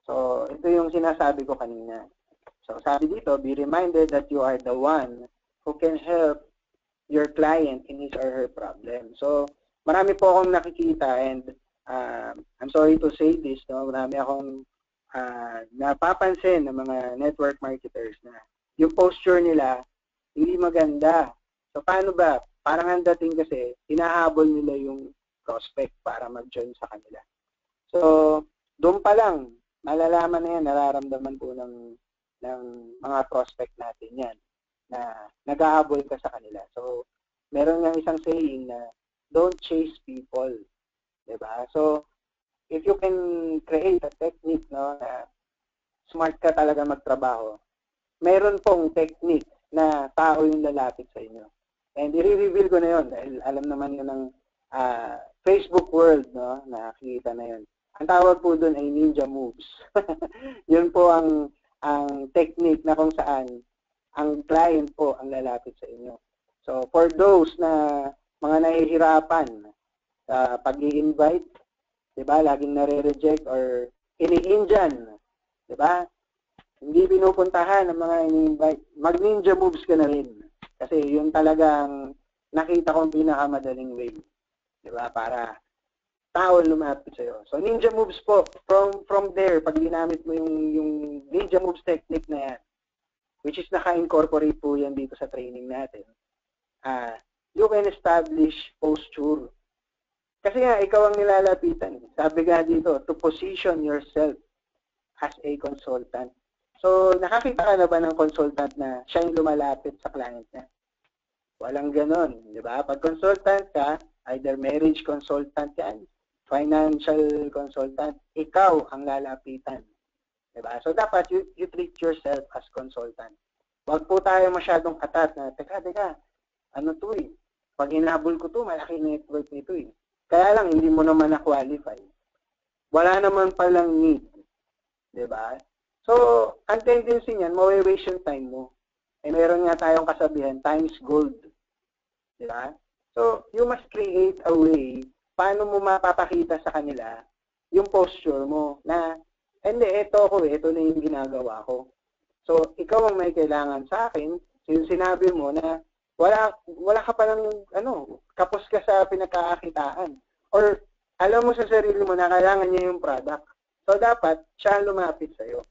S2: So, ito yung sinasabi ko kanina. So, sabi dito, be reminded that you are the one who can help your client in his or her problem. So, marami po akong nakikita and I'm sorry to say this, no? Marami akong napapansin ng mga network marketers na yung posture nila hindi maganda. So, paano ba? Parang ang dating kasi, hinahabol nila yung prospect para mag-join sa kanila. So, doon pa lang, malalaman na yan, nararamdaman po ng mga prospect natin yan, na nag-ahabol ka sa kanila. So, meron nga isang saying na, don't chase people. Diba? So, if you can create a technique, no, na smart ka talaga magtrabaho, meron pong technique na tao yung lalapit sa inyo. And i-reveal ko na yun dahil alam naman yun ng Facebook world, no? Nakikita na yun. Ang tawag po doon ay ninja moves. Yun po ang technique na kung saan ang client po ang lalapit sa inyo. So, for those na mga nahihirapan sa pag-i-invite, diba, laging nare-reject or ini-Indian, diba? Hindi pinupuntahan ng mga ini-invite. Mag-ninja moves ka na rin. Kasi yun talagang nakita kong pinakamadaling way. Diba? Para tao lumapit sa'yo. So, ninja moves po. From there, pag ginamit mo yung ninja moves technique na yan, which is naka-incorporate po yan dito sa training natin, you can establish posture. Kasi nga, ikaw ang nilalapitan. Sabi nga dito, to position yourself as a consultant. So, nakakita ka na ba ng consultant na siya yung lumalapit sa client niya? Walang ganon, di ba? Pag consultant ka, Either marriage consultant yan, financial consultant, ikaw ang lalapitan. Diba? So, dapat you treat yourself as consultant. Huwag po tayo masyadong atat na, teka, ano to eh? Pag hinabol ko to, malaki network nito eh. Kaya lang, hindi mo naman na-qualify. Wala naman palang need. Diba? So, ang tendency niyan, mawe-waste yung time mo. Eh, meron nga tayong kasabihan, time is gold. Diba? So, you must create a way paano mo mapapakita sa kanila yung posture mo na, hindi, ito na yung ginagawa ko. So, ikaw ang may kailangan sa akin, yung sinabi mo na wala ka palang, kapos ka sa pinagkakakitaan. Or, alam mo sa sarili mo na kailangan niya yung product. So, dapat, siya lumapit sa'yo.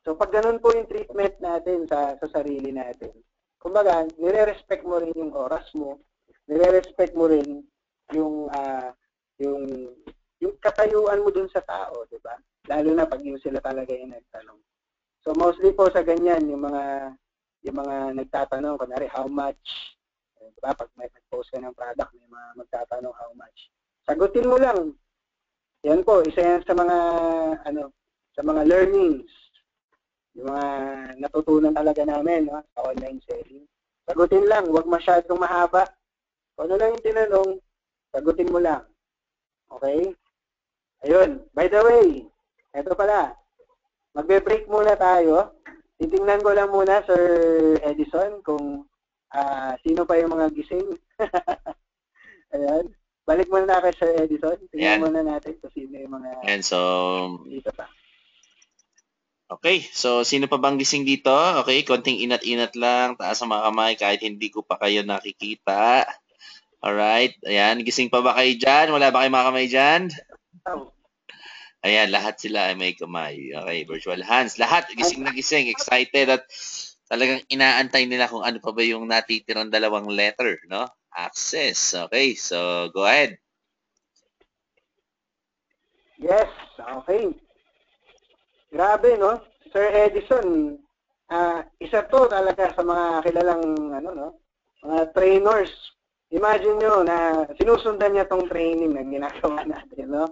S2: So, pag ganun po yung treatment natin sa sarili natin, kumbaga, nire-respect mo rin yung oras mo, nire-respect mo rin yung katayuan mo dun sa tao, di ba? Lalo na pag yung sila talaga yung nagtanong. So, mostly po sa ganyan, yung mga nagtatanong, kunwari, how much? Diba? Pag may post ka ng product, may mga magtatanong how much. Sagutin mo lang. Yan po, isa yan sa mga learnings. Yung mga natutunan talaga namin, no? Sa online selling. Sagutin lang, huwag masyadong mahaba. Kung ano lang yung tinanong, sagutin mo lang. Okay? Ayun. By the way, eto pala, magbe-break muna tayo. Titingnan ko lang muna, Sir Edison, kung sino pa yung mga gising. Ayan. Balik muna na kay Sir Edison. Tingnan muna natin kung sino yung mga dito pa.
S1: Okay, so sino pa bang gising dito? Okay, konting inat-inat lang, taas ang mga kamay kahit hindi ko pa kayo nakikita. Alright, ayan, gising pa ba kayo dyan? Wala ba kayong mga kamay dyan? Ayan, lahat sila ay may kamay. Okay, virtual hands. Lahat gising na gising, excited at talagang inaantay nila kung ano pa ba yung natitirang dalawang letter, no? Access. Okay, so go ahead.
S2: Yes, okay. Grabe, no? Sir Edison, isa to talaga sa mga kilalang, mga trainers. Imagine nyo na sinusundan niya tong training na ginagawa natin, no?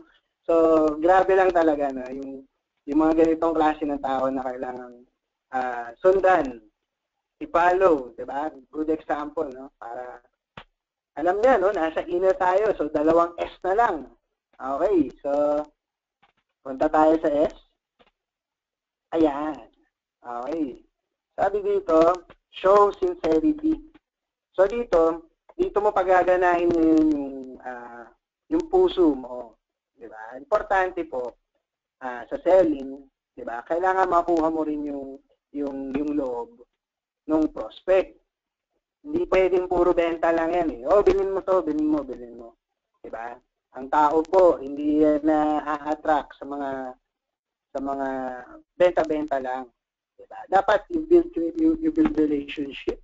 S2: So, grabe lang talaga, no? Yung mga ganitong klase ng tao na kailangan sundan, i-follow, diba? Good example, no? Para, alam niya, no? Nasa inner tayo, so 2 S na lang. Okay, so, punta tayo sa S. Ayan. Okay. Sabi dito, show sincerity. So dito mo pagaganahin yung puso mo, 'di ba? Importante po sa selling, 'di ba? Kailangan makuha mo rin yung loob ng prospect. Hindi pwedeng puro benta lang 'yan eh. Oh, bilhin mo 'to, bilhin mo, 'di ba? Ang tao po hindi na a-attract sa mga benta-benta lang, 'di ba? Dapat you build relationship,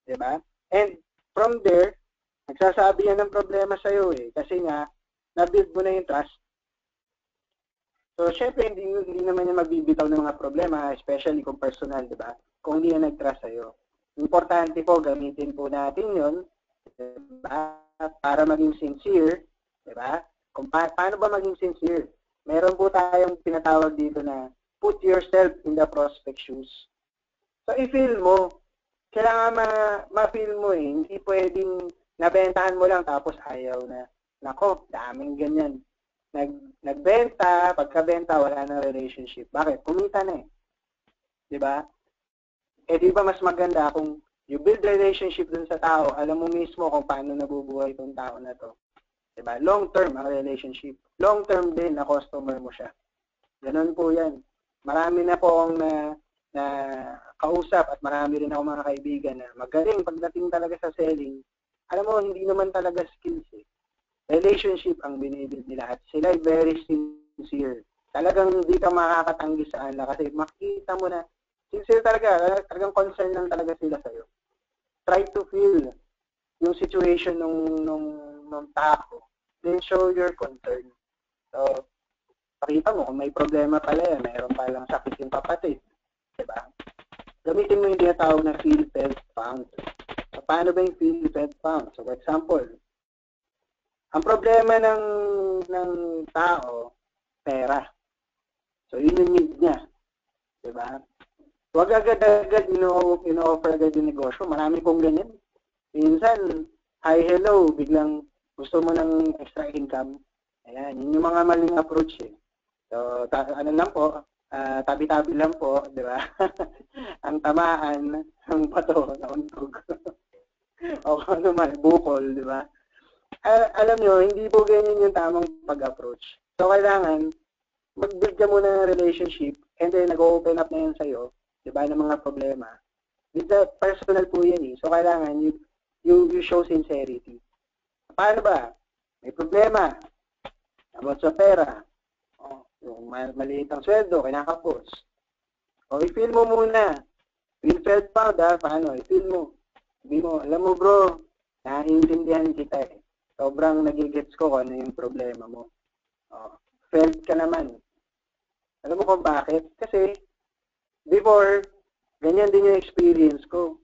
S2: 'di ba? And from there, nagsasabi yan ng problema sa iyo eh kasi nga na-build mo na yung trust. So, syempre hindi naman niya magbibitaw ng mga problema, especially kung personal, 'di ba? Kung hindi yan nag-trust sa iyo. Importante po gamitin po natin 'yon, 'di ba? Para maging sincere, 'di ba? Kung paano ba maging sincere? Meron po tayong tinatawag dito na put yourself in the prospect shoes. So, i-feel mo. Kailangan ma-feel mo eh. Hindi pwedeng nabentahan mo lang tapos ayaw na. Nako, daming ganyan. Nagbenta, pagkabenta, wala na relationship. Bakit? Kumita na eh. Diba? Eh, di ba mas maganda kung you build relationship dun sa tao, alam mo mismo kung paano nabubuhay itong tao na to. Diba? Long-term ang relationship. Long-term din na customer mo siya. Ganun po yan. Marami na po akong na kausap at marami rin ako mga kaibigan na magaling pagdating talaga sa selling. Alam mo, hindi naman talaga skills eh. Relationship ang binibuild nila at sila ay very sincere. Talagang hindi ka makakatanggi sa kanila kasi makikita mo na sincere talagang concern lang talaga sila sa'yo. Try to feel yung situation ng tao, then show your concern. So, pakita mo kung may problema pala yan, mayroon palang sakit yung kapatid. Diba? Gamitin mo yung tinatawag na feel, felt, found. So, paano ba yung feel, felt, found? So, for example, Ang problema ng tao, pera. So, yun yung need niya. Diba? Huwag agad-agad ino-offer agad yung negosyo. Marami kong ganyan. Minsan, hi, hello, biglang gusto mo ng extra income. Ayan, yun yung mga maling approach eh. So, ano lang po, tabi-tabi lang po, di ba? Ang tamaan ng bato na untog. O kung ano man, bukol, di ba? Alam nyo, hindi po ganyan yung tamang pag-approach. So, kailangan, mag-build ka muna ng relationship and then nag-open up na yan sa'yo, di ba, ng mga problema. With the personal po yan eh. So, kailangan you show sincerity. Paano ba? May problema about sa pera. Yung maliit ang sweldo, kinakapos. O, i-feel mo muna. Feel felt proud ha, paano? I-feel mo. Sabi mo, alam mo bro, naiintindihan kita eh. Sobrang nagigets ko kung ano yung problema mo. O, felt ka naman. Alam mo kung bakit? Kasi, before, ganyan din yung experience ko.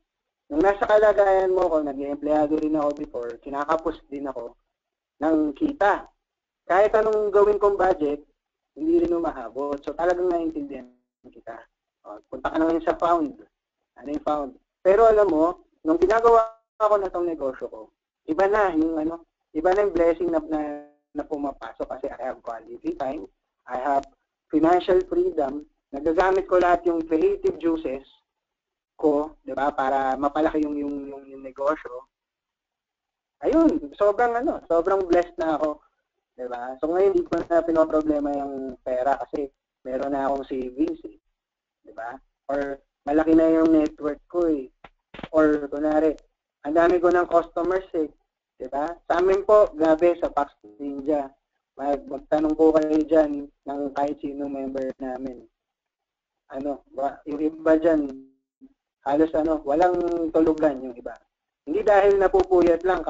S2: Nung nasa kalagayan mo ko, nag-empleyado rin ako before, kinakapos din ako ng kita. Kahit anong gawin kong budget, hindi rin umahabot. So talagang naiintindihan kita. Punta ka naman sa found. Ano yung found? Pero alam mo, nung ginagawa ko na itong negosyo ko, iba na yung blessing na pumapasok kasi I have quality time, I have financial freedom, nagagamit ko lahat yung creative juices ko, 'di ba, para mapalaki yung negosyo. Ayun, sobrang blessed na ako, 'di ba? So ngayon hindi ko na pinoproblema yung pera kasi meron na akong savings, 'di ba? Or malaki na yung network ko eh. Or kunwari, ang dami ko ng customers eh, 'di ba? Sa amin po, grabe sa Pax Ninja. Magtanong po kayo diyan ng kahit sino member namin. Yung iba diyan halos walang tulugan yung iba. Hindi dahil napupuyat lang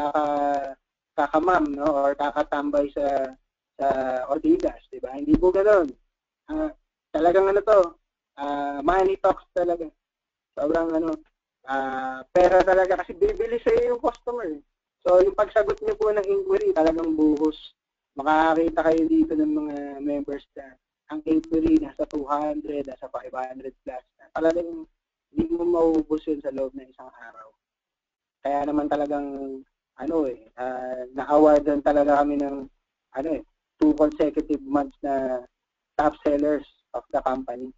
S2: kakamam, no, or kakatambay sa Ortigas, di ba? Hindi po ganoon. Talagang money talks talaga. Sobrang pera talaga kasi bibili sa iyo yung customer. So, yung pagsagot niyo po ng inquiry, talagang buhos. Makakakita kayo dito ng mga members na ang inquiry nasa 200, nasa 500 plus. Talagang hindi mo mauubos yun sa loob ng isang araw. Kaya naman talagang na-awardan talaga kami ng 2 consecutive months na top sellers of the company.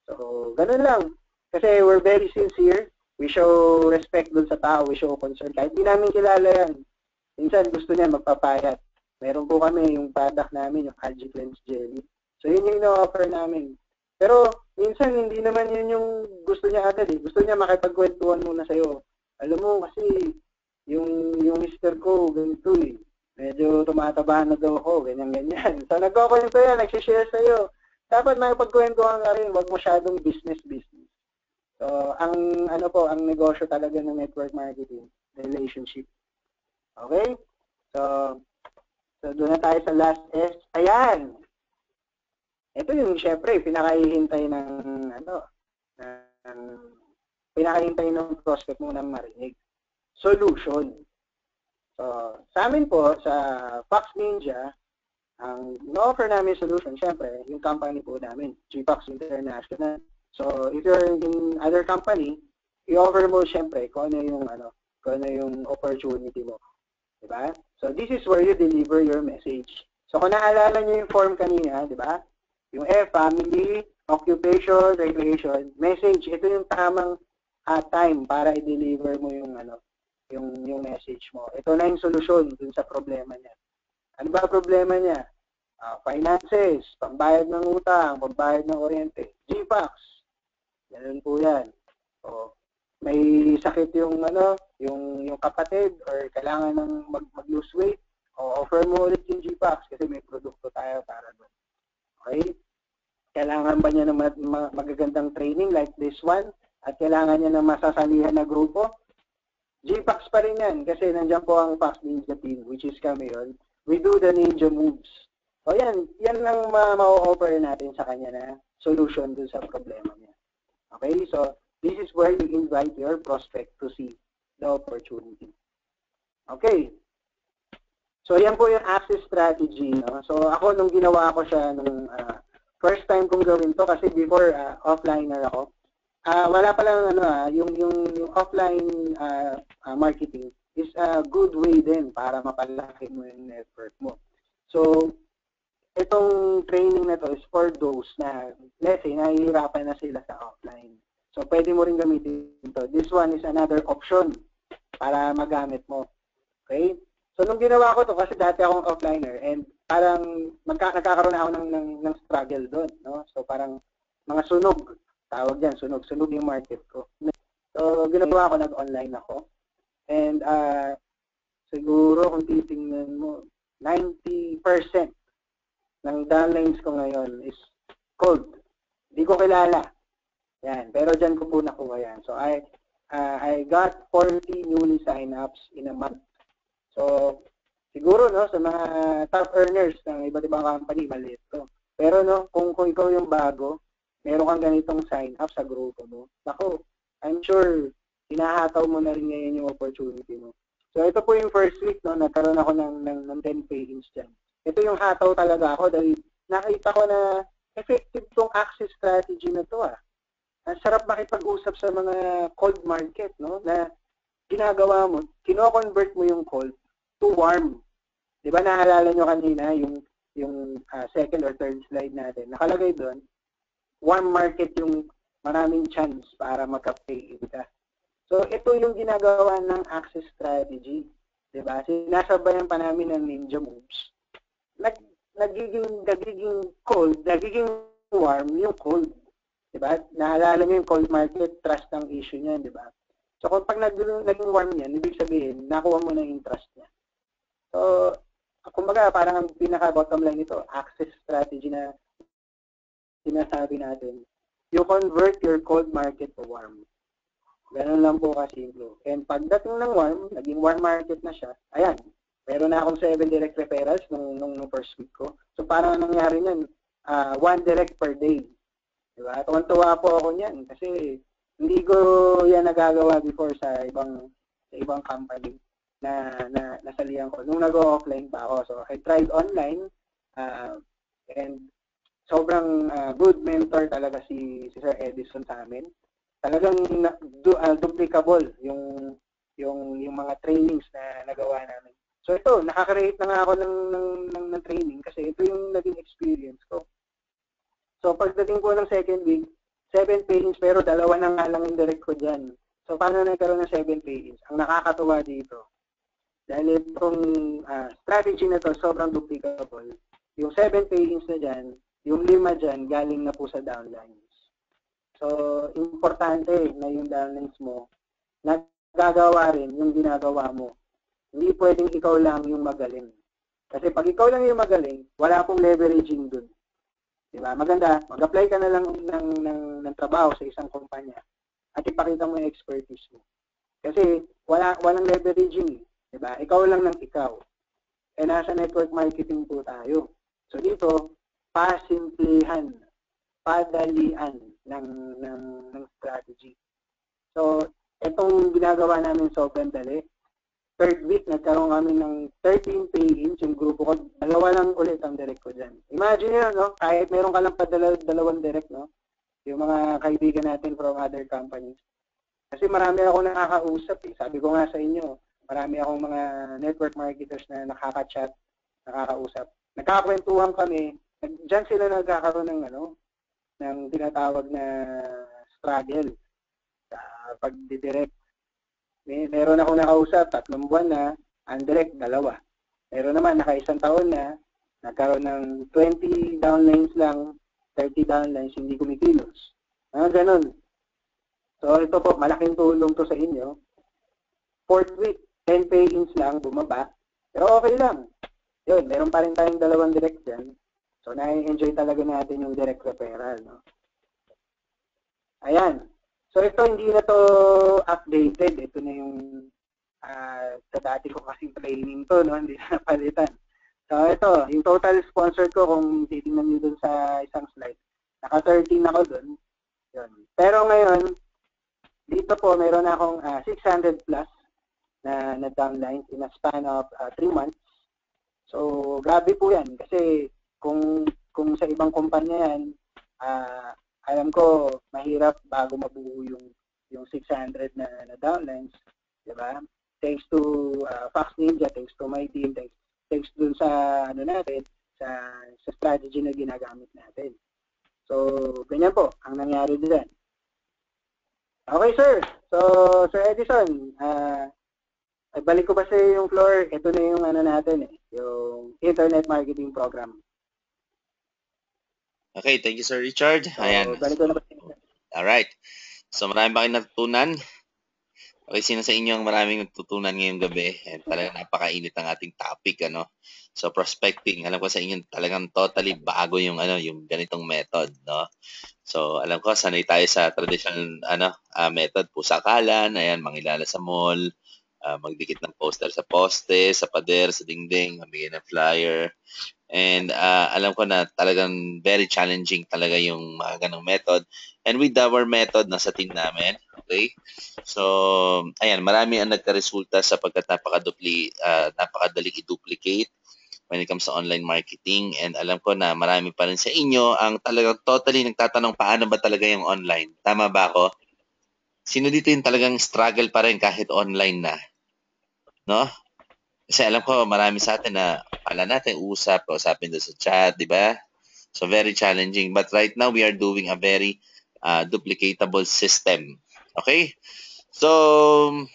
S2: So, ganun lang. Kasi we're very sincere. We show respect dun sa tao. We show concern. Kahit di namin kilala yan. Minsan gusto niya magpapayat. Meron po kami yung product namin, yung Algae Cleanse Jelly. So, yun yung ino-offer namin. Pero, minsan, hindi naman yun yung gusto niya agad eh. Gusto niya makipagkwentuhan muna sa'yo. Alam mo, kasi, yung mister ko, ganito eh. Medyo tumataba na daw ako, ganyan-ganyan. So, nagkukwento yan, nagsishare sa'yo. Dapat makipagkwentuhan ka rin, wag masyadong business. So, ang negosyo talaga ng network marketing, relationship. Okay? So doon na tayo sa last S. Ayan! Ito yung, syempre, pinakahihintay ng prospect mo nang marinig. Solution. So, sa amin po, sa Pax Ninja, ang no-offer namin solution, syempre, yung company po namin, GPax International. So, if you're in other company, i-offer mo, syempre, kung ano yung opportunity mo. Diba? So, this is where you deliver your message. So, kung naalala nyo yung form kanina, diba? Yung F, family, occupation, recreation, message, ito yung tamang time para i-deliver mo yung message mo. Ito na yung solusyon dun sa problema niya. Ano ba problema niya? Finances, pambayad ng utang, pambayad ng kuryente, GPax. Ganun po yan. So, may sakit yung kapatid or kailangan ng mag-lose weight, o offer mo ulit yung GPax kasi may produkto tayo para doon. Okay? Kailangan ba niya ng magagandang training like this one at kailangan niya ng masasalihan na grupo? GPax pa rin yan kasi nandiyan po ang Pax Ninja team, which is kami yun. We do the ninja moves. So yan lang ma-offer natin sa kanya na solution dun sa problema niya. Okay? So, this is where you invite your prospect to see the opportunity. Okay. So, yan po yung access strategy. No? So, ako nung ginawa ko siya, nung first time kong gawin to, kasi before, offliner ako, wala pa lang yung offline marketing is a good way din para mapalaki mo yung network mo. So, itong training na to is for those na, let's say, nahihirapan na sila sa offline. So, pwede mo rin gamitin ito. This one is another option para magamit mo. Okay? So, nung ginawa ko to, kasi dati akong offliner, and parang nagkakaroon ako ng struggle doon. No? So, parang mga sunog. Tawag yan, sunog yung market ko. So, ginawa ko, nag-online ako. And siguro kung titingnan mo, 90% ng downlines ko ngayon is cold. Hindi ko kilala. Yan. Pero dyan ko po nakuha yan. So, I got 40 newly sign-ups in a month. So, siguro, no, sa mga top earners ng iba't ibang company, maliit to. Pero, no, kung ikaw yung bago, meron kang ganitong sign-up sa grupo mo, ako, I'm sure, hinahataw mo na rin ngayon yung opportunity mo. So, ito po yung first week, no, nagkaroon ako ng 10 pay-ins dyan. Ito yung hataw talaga ako dahil nakita ko na effective tong access strategy na to. Ang sarap makipag-usap sa mga cold market, no, na ginagawa mo, kino-convert mo yung cold to warm. Di ba naalala nyo kanina yung second or third slide natin? Nakalagay doon, warm market yung maraming chance para magka-pay-in ka. So, ito yung ginagawa ng access strategy. Diba? Sinasabayan pa namin ng ninja moves. Nagiging cold, nagiging warm yung cold. Diba? Naalala nyo yung cold market, trust ang issue niyan, diba? So, kung pag naging warm yan, ibig sabihin, nakuha mo na yung trust niya. So, kumbaga, parang ang pinaka-bottom line nito, access strategy na sinasabi natin. You convert your cold market to warm. Ganun lang po kasimple. And pagdating ng warm, naging warm market na siya, ayan, meron na akong 7 direct referrals nung first week ko. So, parang nangyari niyan, 1 direct per day. Diba? Tuwan-tuwa po ako niyan kasi hindi ko yan nagagawa before sa ibang company na nasalihan ko. Nung nag-offline pa ako. So, I tried online and sobrang good mentor talaga si Sir Edison sa amin. Talagang duplicable yung mga trainings na nagawa namin. So ito, nakaka-create na nga ako ng training kasi ito yung naging experience ko. So pagdating ko ng second week, 7 pay-ins pero 2 na nga lang yung direct ko dyan. So paano nagkaroon ng 7 pay-ins? Ang nakakatuwa dito, dahil itong strategy na to sobrang duplicable. Yung 7 pay-ins na dyan, yung 5 dyan galing na po sa downlines. So, importante na yung downlines mo, nagagawa rin yung ginagawa mo. Hindi pwedeng ikaw lang yung magaling. Kasi pag ikaw lang yung magaling, wala akong leveraging dun. Diba? Maganda, mag-apply ka na lang ng trabaho sa isang kumpanya at ipakita mo yung expertise mo. Kasi walang leveraging. Diba? Ikaw lang ng ikaw. E nasa network marketing po tayo. So dito, pasimplihan, padalian ng strategy. So, itong ginagawa namin sobrang dali. Third week, nagkaroon kami ng 13 pay-ins. Yung grupo ko, 2 lang ulit ang direct ko dyan. Imagine nyo, no? Kahit meron ka lang pa 2 direct, no? Yung mga kaibigan natin from other companies. Kasi marami ako nakakausap. Sabi ko nga sa inyo, marami akong mga network marketers na nakaka-chat, nakakausap. Nagkakwentuhan kami. Diyan sila nagkakaroon ng tinatawag na struggle sa pagdidirect. Meron ako nakausap, 3 buwan na, ang direct, 2. Meron naman, naka-1 taon na, nagkaroon ng 20 downlines lang, 30 downlines, hindi kumikilos. Ganun. So, ito po, malaking tulong to sa inyo. 4th week, 10 pay-ins lang, bumaba. Pero okay lang. Yun, meron pa rin tayong 2 direct dyan. So, na-enjoy talaga natin yung direct referral, no? Ayan. So, ito hindi na to updated. Ito na yung sa dati ko kasing training to, no? Hindi na napalitan. So, ito, yung total sponsor ko, kung titingnan nyo dun sa isang slide, naka-13 ako dun. Yun. Pero ngayon, dito po, meron akong 600 plus na downlines in a span of 3 months. So, grabe po yan. Kasi kung sa ibang kumpanya yan, alam ko, mahirap bago mabuo yung 600 na downlines. Diba? Thanks to Fox Ninja, thanks to my team, thanks dun sa natin, sa strategy na ginagamit natin. So, ganyan po ang nangyari din. Okay, sir. So, Sir Edison, balik ko pa sa yung floor. Ito na yung natin yung internet marketing program.
S1: Okay, thank you, Sir Richard.
S2: So,
S1: Ayan.
S2: balik ko na pa.
S1: Alright. So, marami ba kayong natutunan? Okay, sino sa inyo ang maraming natutunan ngayong gabi? And talagang napakainit ang ating topic, ano? So, prospecting. Alam ko sa inyo talagang totally bago yung ganitong method, no? So, alam ko sanay tayo sa traditional method, pusakalan, ayan, mangilala sa mall, magdikit ng poster sa poste, sa pader, sa dingding, magbigay ng flyer. And alam ko na talagang very challenging talaga yung mga ganong method. And with our method, nasa team namin, okay? So, ayan, marami ang nagka-resulta sapagkat napakadaling i-duplicate when it comes to online marketing. And alam ko na marami pa rin sa inyo ang talagang totally nagtatanong paano ba talaga yung online. Tama ba ako? Sino dito yung talagang struggle pa rin kahit online na? No? Kasi alam ko marami sa atin na pala natin usapin doon sa chat, di ba? So very challenging. But right now, we are doing a very duplicatable system. Okay? So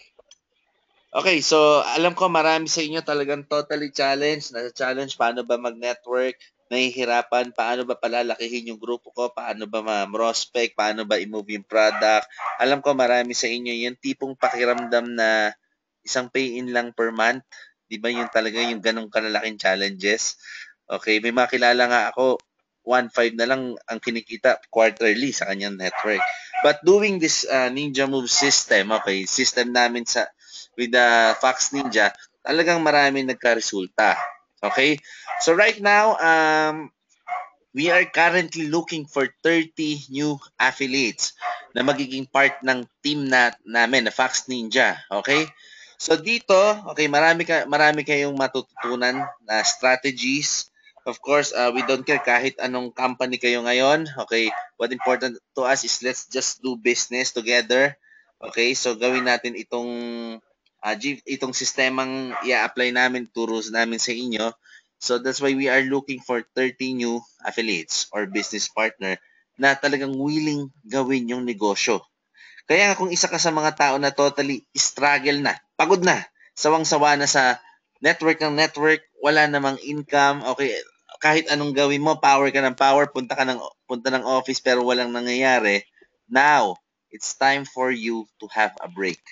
S1: alam ko marami sa inyo talagang totally challenged. Nasa-challenge paano ba mag-network, nahihirapan, paano ba palalakihin yung grupo ko, paano ba ma-prospect, paano ba i-move yung product. Alam ko marami sa inyo yung tipong pakiramdam na isang pay-in lang per month. Di ba yung talaga yung ganong kalalaking challenges? Okay, may makilala nga ako, 1.5 na lang ang kinikita quarterly sa kanyang network. But doing this Ninja Move system, okay, system namin with the Fox Ninja, talagang marami nagka-resulta. Okay? So right now, we are currently looking for 30 new affiliates na magiging part ng team namin, na Fox Ninja. Okay? So dito, okay, marami kayong matututunan na strategies. Of course, we don't care kahit anong company kayo ngayon. Okay, what important to us is let's just do business together. Okay, so gawin natin itong sistemang i-apply namin, turos namin sa inyo. So that's why we are looking for 30 new affiliates or business partner na talagang willing gawin yung negosyo. Kaya nga kung isa ka sa mga tao na totally struggle na, pagod na, sawang-sawa na sa network ng network, wala namang income, okay, kahit anong gawin mo, power ka ng power, punta ng office pero walang nangyayari. Now, it's time for you to have a break.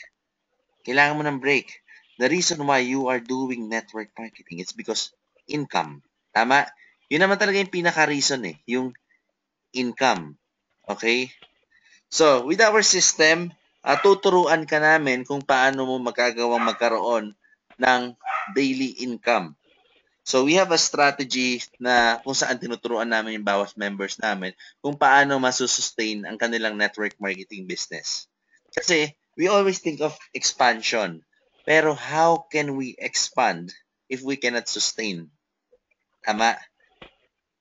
S1: Kailangan mo ng break. The reason why you are doing network marketing is because income. Tama? Yun naman talaga yung pinaka-reason yung income. Okay? So, with our system, tuturuan ka namin kung paano mo magkaroon ng daily income. So, we have a strategy na kung saan tinuturuan namin yung bawat members namin kung paano masusustain ang kanilang network marketing business. Kasi, we always think of expansion. Pero how can we expand if we cannot sustain? Tama?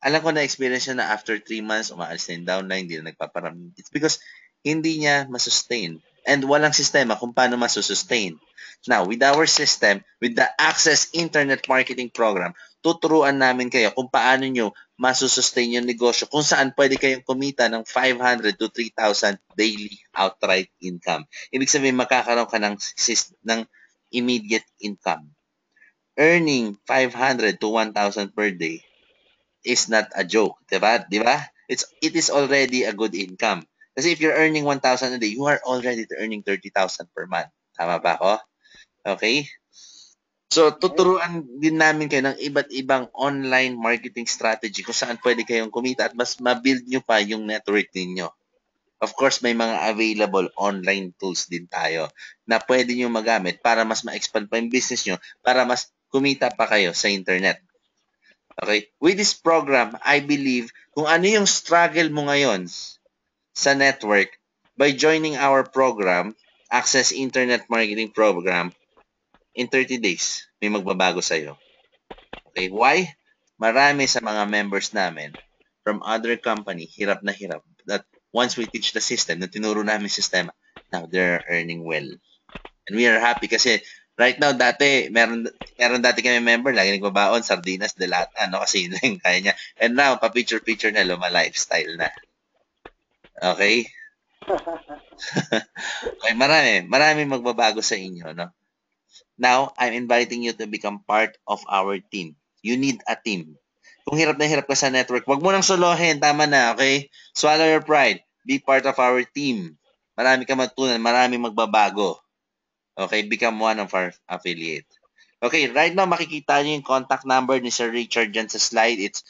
S1: Alam ko na experience niya na after 3 months, umaalis na yung downline, hindi na nagpaparami. It's because hindi niya masustain. And walang sistema kung paano masusustain. Now, with our system, with the Access Internet Marketing Program, tuturuan namin kayo kung paano nyo masusustain yung negosyo, kung saan pwede kayong kumita ng 500 to 3,000 daily outright income. Ibig sabihin, makakaroon ka ng immediate income. Earning 500 to 1,000 per day is not a joke, diba? It is already a good income. Kasi if you're earning 1,000 a day, you are already earning 30,000 per month. Tama ba ako? Okay? So, tuturuan din namin kayo ng iba't ibang online marketing strategy kung saan pwede kayong kumita at mas ma-build nyo pa yung network ninyo. Of course, may mga available online tools din tayo na pwede nyo magamit para mas ma-expand pa yung business nyo, para mas kumita pa kayo sa internet. Okay? With this program, I believe kung ano yung struggle mo ngayon sa network, by joining our program, Access Internet Marketing Program, in 30 days, may magbabago sa'yo. Okay, why? Marami sa mga members namin from other company, hirap na hirap. That once we teach the system, na tinuro namin sistema, now they're earning well. And we are happy kasi right now, meron dati kami member, lagi nagbabaon, sardinas, delata, no? Kasi yun lang yung kaya niya. And now, pa-picture-picture na, lifestyle na. Okay? Okay, marami magbabago sa inyo, no? Now, I'm inviting you to become part of our team. You need a team. Kung hirap na hirap ka sa network, wag mo nang solohin. Tama na, okay? Swallow your pride. Be part of our team. Marami ka matutunan. Marami magbabago. Okay? Become one of our affiliate. Okay, right now makikita niyo yung contact number ni Sir Richard dyan sa slide. It's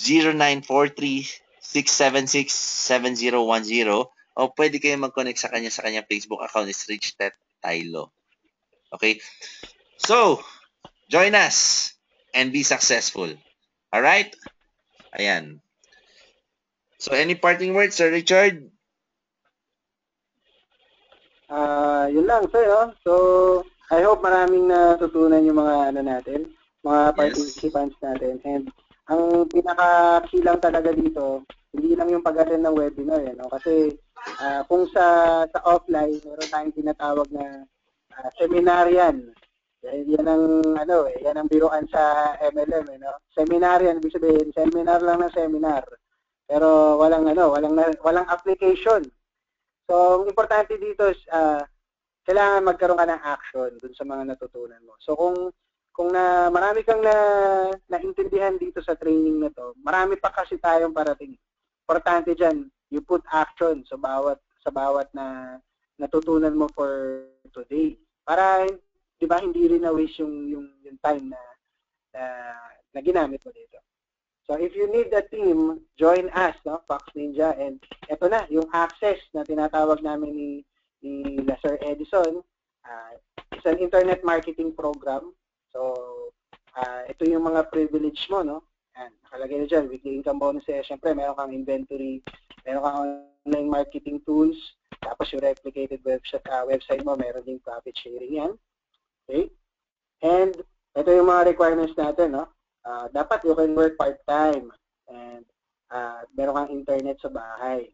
S1: 0943-676-7010. O pwede kayo mag-connect sa kanyang Facebook account is Rich Tet Tylo. Okay? So, join us and be successful. All right? Ayan. So, any parting words, Sir Richard?
S2: Yun lang, sir. Oh. So, I hope maraming natutunan yung mga natin, mga participants natin. And ang pinaka-key lang talaga dito, hindi lang yung pag-attend ng webinar. No? Kasi kung sa offline, meron tayong tinatawag na seminarian. Yan ang yan ang biruan sa MLM, no? Seminarian, ibig sabihin, seminar lang ng seminar. Pero walang application. So, ang importante dito is kailangan magkaroon ka ng action dun sa mga natutunan mo. So, kung marami kang naintindihan dito sa training na to, marami pa kasi tayong parating. Importante diyan, you put action sa bawat na natutunan mo for today. Para 'di ba hindi rin na waste yung time na ginamit mo dito. So if you need a team, join us, no, Fox Ninja, and ito na yung access na tinatawag namin ni Sir Edison. It's an internet marketing program. So ito yung mga privilege mo, no? And nakalagay na dyan, weekly income bonuses, syempre meron kang inventory, meron kang online marketing tools, tapos yung replicated website mo, meron din profit sharing yan. Okay? And ito yung mga requirements natin, no? Dapat you can work part-time and meron kang internet sa bahay.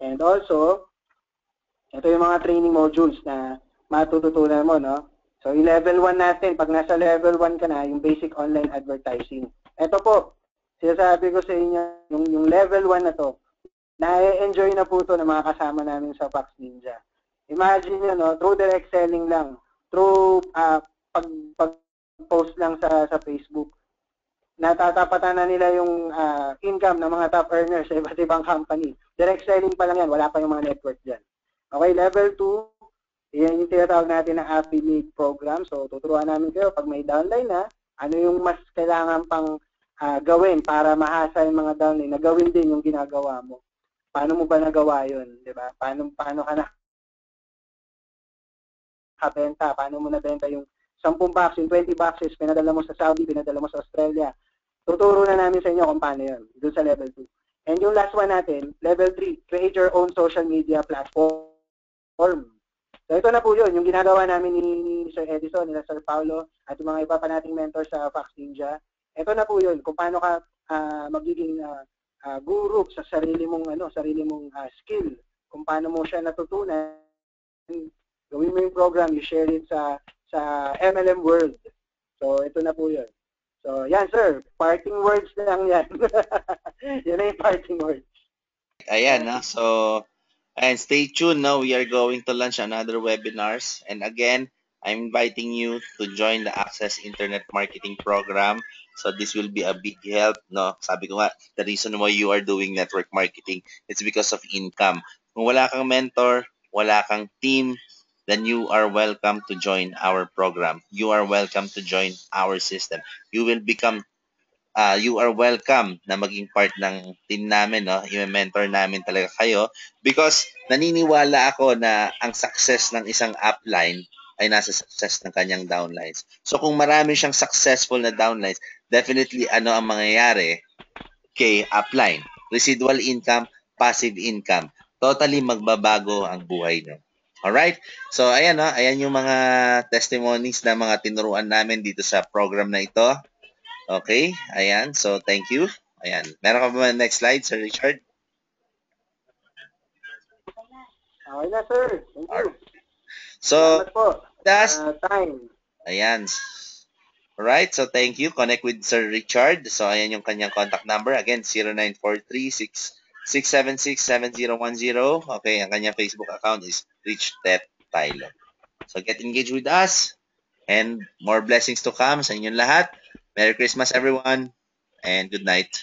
S2: And also, ito yung mga training modules na matututunan mo, no? So, yung level 1 natin, pag nasa level 1 ka na, yung basic online advertising. Ito po, sinasabi ko sa inyo, yung level 1 na to, na-enjoy na po ito ng mga kasama namin sa Fox Ninja. Imagine nyo, no? Through direct selling lang, through pag-post lang sa Facebook, natatapatan na nila yung income ng mga top earners sa iba't ibang company. Direct selling pa lang yan, wala pa yung mga network dyan. Okay, level 2, yan yung tinatawag natin na affiliate program. So, tuturuan namin kayo pag may downline na, ano yung mas kailangan pang gawin para mahasa yung mga downline na gawin din yung ginagawa mo. Paano mo ba nagawa yun? Diba? Paano ka nakabenta? Paano mo nabenta yung 10 box, yung 20 boxes, pinadala mo sa Saudi, pinadala mo sa Australia. Tuturo na namin sa inyo kung paano yun, doon sa level 2. And yung last one natin, level 3, create your own social media platform. So ito na po yun, yung ginagawa namin ni Sir Edison, nila Sir Paulo, at yung mga iba pa nating mentor sa Fox Ninja. Ito na po yun, kung paano ka magiging guru sa sarili mong skill, kung paano mo siya natutunan, gawin mo yung program, you share it sa MLM world. So, ito na po yun. So, yan sir, parting words lang yan. Yan na yung parting words.
S1: Ayan, no? So, and stay tuned, no? We are going to launch another webinars. And again, I'm inviting you to join the Access Internet Marketing Program. So, this will be a big help, no? Sabi ko nga, the reason why you are doing network marketing, it's because of income. Kung wala kang mentor, wala kang team, then you are welcome to join our program. You are welcome to join our system. You will become, you are welcome na maging part ng team namin, no? I-mentor namin talaga kayo because naniniwala ako na ang success ng isang upline ay nasa success ng kanyang downlines. So kung marami siyang successful na downlines, definitely ano ang mangyayari kay upline? Residual income, passive income. Totally magbabago ang buhay nyo. Alright? So, ayan, no? Ayan yung mga testimonies na mga tinuruan namin dito sa program na ito. Okay, ayan. So, thank you. Ayan. Meron ka ba next slide, Sir Richard?
S2: Okay na, sir. Thank you.
S1: Alright. So,
S2: Salamat po.
S1: that's,
S2: Time.
S1: ayan. Alright, so thank you. Connect with Sir Richard. So, ayan yung kanyang contact number. Again, 0943-676-7010. Okay, ang kanyang Facebook account is Rich Tet Tylo. So, get engaged with us and more blessings to come sa inyong lahat. Merry Christmas, everyone, and good night.